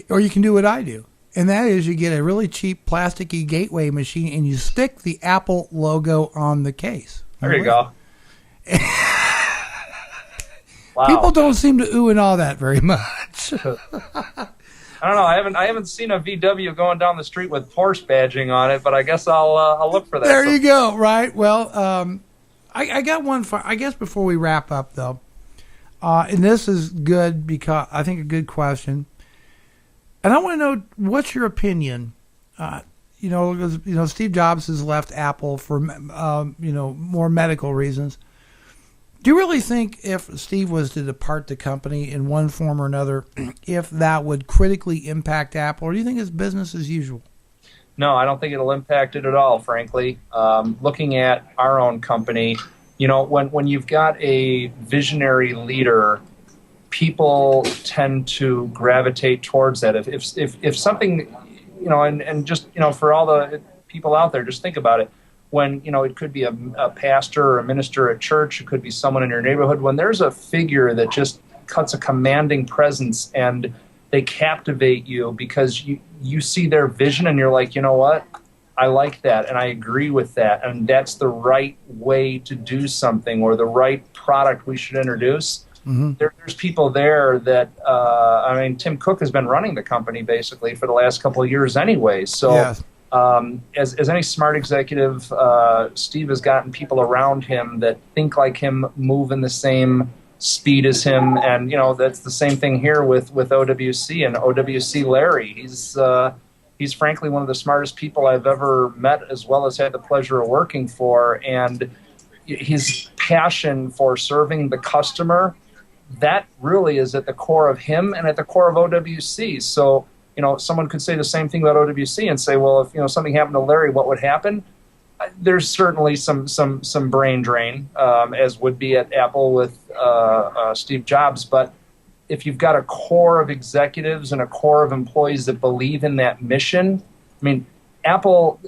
or you can do what I do. And that is, you get a really cheap plasticky gateway machine and you stick the Apple logo on the case. There you go. Wow. People don't seem to ooh and all that very much. I don't know. I haven't seen a VW going down the street with Porsche badging on it, but I guess I'll look for that. There you go. Right. Well, I got one. I guess before we wrap up, though, and this is good because I think a good question, and I want to know what's your opinion. Steve Jobs has left Apple for more medical reasons. Do you really think if Steve was to depart the company in one form or another, if that would critically impact Apple, or do you think it's business as usual? No, I don't think it'll impact it at all, frankly. Looking at our own company, when you've got a visionary leader, people tend to gravitate towards that. If something, and just, for all the people out there, just think about it. When, it could be a pastor or a minister at church, it could be someone in your neighborhood. When there's a figure that just cuts a commanding presence and they captivate you because you see their vision and you're like, you know what? I like that and I agree with that. And that's the right way to do something or the right product we should introduce. Mm-hmm. There's people there that, Tim Cook has been running the company basically for the last couple of years anyway. So. Yes. As any smart executive, Steve has gotten people around him that think like him, move in the same speed as him, and that's the same thing here with OWC and OWC Larry. He's frankly one of the smartest people I've ever met, as well as had the pleasure of working for, and his passion for serving the customer, that really is at the core of him and at the core of OWC. So. Someone could say the same thing about OWC and say, well, if something happened to Larry, what would happen? There's certainly some brain drain, as would be at Apple with Steve Jobs. But if you've got a core of executives and a core of employees that believe in that mission, Apple,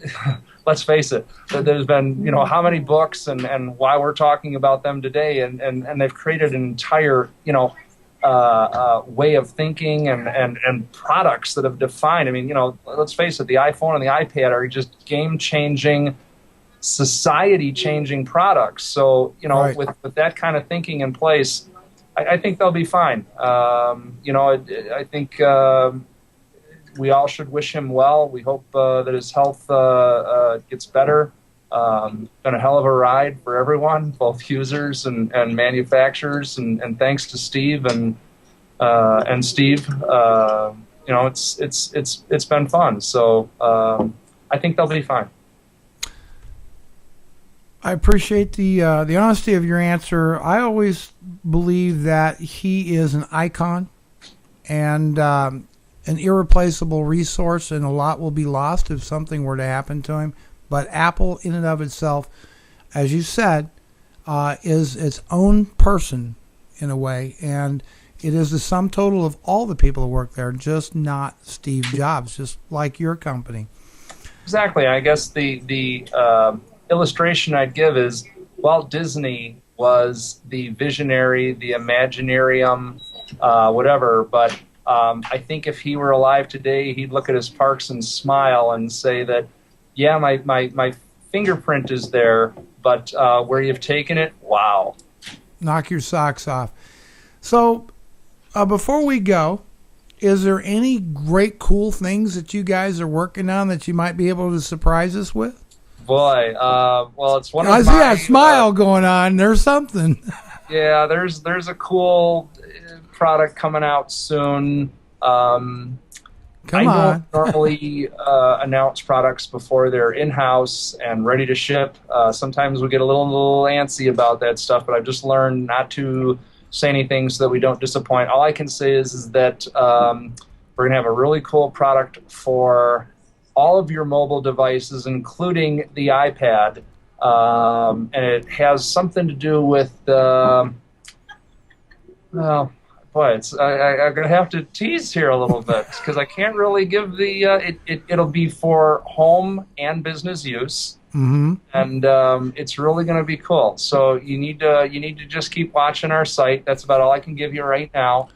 let's face it, there's been how many books and why we're talking about them today, and they've created an entire way of thinking and products that have defined. Let's face it, the iPhone and the iPad are just game-changing, society-changing products. So, right. with that kind of thinking in place, I think they'll be fine. I think we all should wish him well. We hope that his health gets better. Been a hell of a ride for everyone, both users and manufacturers, and thanks to Steve and Steve, it's been fun. So I think they'll be fine. I appreciate the honesty of your answer. I always believe that he is an icon and an irreplaceable resource, and a lot will be lost if something were to happen to him. But Apple, in and of itself, as you said, is its own person in a way, and it is the sum total of all the people who work there, just not Steve Jobs, just like your company. Exactly. I guess the illustration I'd give is Walt Disney was the visionary, the Imaginarium, whatever, but I think if he were alive today, he'd look at his parks and smile and say that, yeah, my fingerprint is there, but where you've taken it, wow. Knock your socks off. So before we go, is there any great cool things that you guys are working on that you might be able to surprise us with? Boy, well, it's one of I see that smile going on. There's something. Yeah, there's a cool product coming out soon. Come on. I don't normally announce products before they're in-house and ready to ship. Sometimes we get a little antsy about that stuff, but I've just learned not to say anything so that we don't disappoint. All I can say is that we're going to have a really cool product for all of your mobile devices, including the iPad, and it has something to do with boy, I'm going to have to tease here a little bit because I can't really give the. It'll be for home and business use, mm-hmm. and it's really going to be cool. So you need to just keep watching our site. That's about all I can give you right now.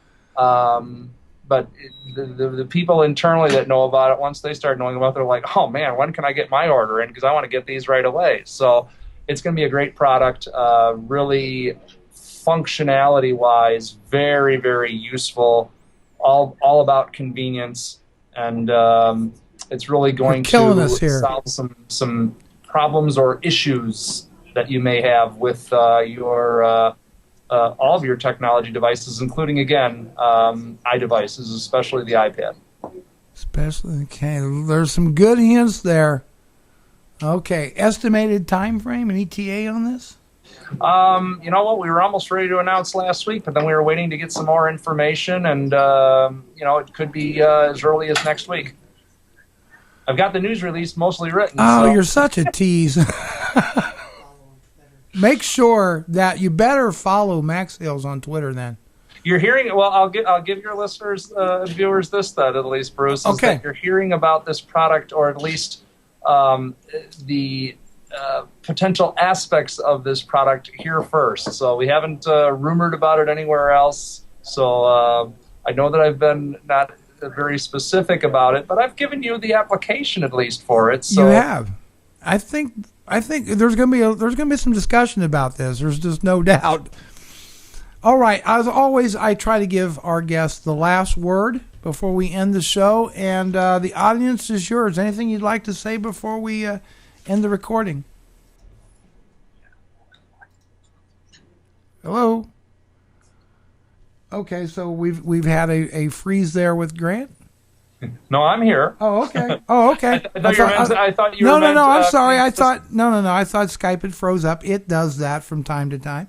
But the people internally that know about it, once they start knowing about it, they're like, oh man, when can I get my order in? Because I want to get these right away. So it's going to be a great product. Really functionality-wise, very, very useful, all about convenience, and it's really going to solve some problems or issues that you may have with your all of your technology devices, including, again, iDevices, especially the iPad. Okay, there's some good hints there. Okay, estimated time frame and ETA on this? You know what? We were almost ready to announce last week, but then we were waiting to get some more information, and it could be as early as next week. I've got the news release mostly written. Oh, so. You're such a tease. Make sure that you better follow Macsales on Twitter then. You're hearing. Well, I'll give your listeners, viewers, this then at least, Bruce. Is okay. That you're hearing about this product, or at least the potential aspects of this product here first. So we haven't rumored about it anywhere else. So I know that I've been not very specific about it, but I've given you the application at least for it. So you have. I think there's going to be some discussion about this. There's just no doubt. All right. As always, I try to give our guests the last word before we end the show, and the audience is yours. Anything you'd like to say before we end the recording? Hello. Okay, so we've had a freeze there with Grant. No, I'm here. Oh, okay. Oh, okay. I thought you were. No. I'm sorry. I thought I thought Skype had froze up. It does that from time to time.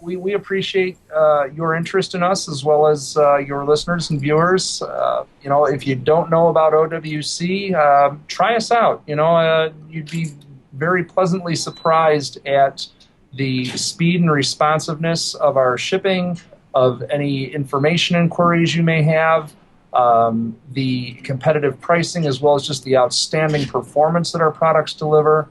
We appreciate your interest in us as well as your listeners and viewers. If you don't know about OWC, try us out. You'd be very pleasantly surprised at the speed and responsiveness of our shipping, of any information inquiries you may have, the competitive pricing, as well as just the outstanding performance that our products deliver.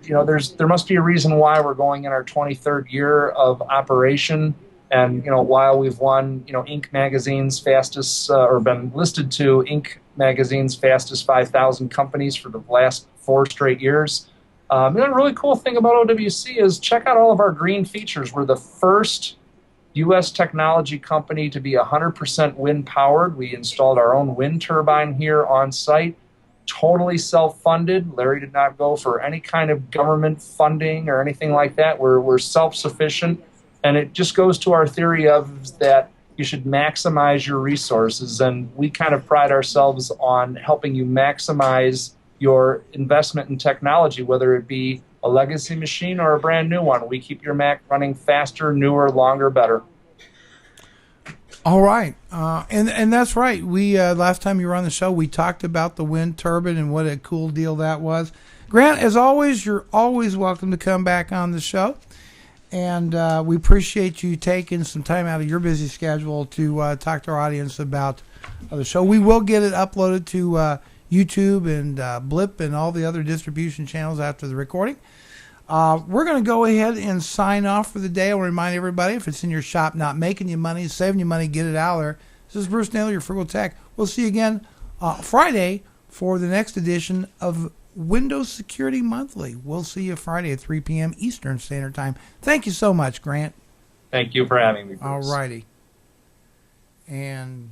There must be a reason why we're going in our 23rd year of operation. And, while we've won, Inc. Magazine's fastest, or been listed to Inc. Magazine's fastest 5,000 companies for the last 4 straight years. The really cool thing about OWC is check out all of our green features. We're the first U.S. technology company to be 100% wind powered. We installed our own wind turbine here on site. Totally self-funded. Larry did not go for any kind of government funding or anything like that. We're self-sufficient, and it just goes to our theory of that you should maximize your resources, and we kind of pride ourselves on helping you maximize your investment in technology, whether it be a legacy machine or a brand new one. We keep your Mac running faster, newer, longer, better. All right. And that's right. We last time you were on the show, we talked about the wind turbine and what a cool deal that was. Grant, as always, you're always welcome to come back on the show. And we appreciate you taking some time out of your busy schedule to talk to our audience about the show. We will get it uploaded to YouTube and Blip and all the other distribution channels after the recording. We're going to go ahead and sign off for the day. I'll remind everybody, if it's in your shop, not making you money, saving you money, get it out there. This is Bruce Naylor, your Frugal Tech. We'll see you again Friday for the next edition of Windows Security Monthly. We'll see you Friday at 3 p.m. Eastern Standard Time. Thank you so much, Grant. Thank you for having me, Bruce. All righty. And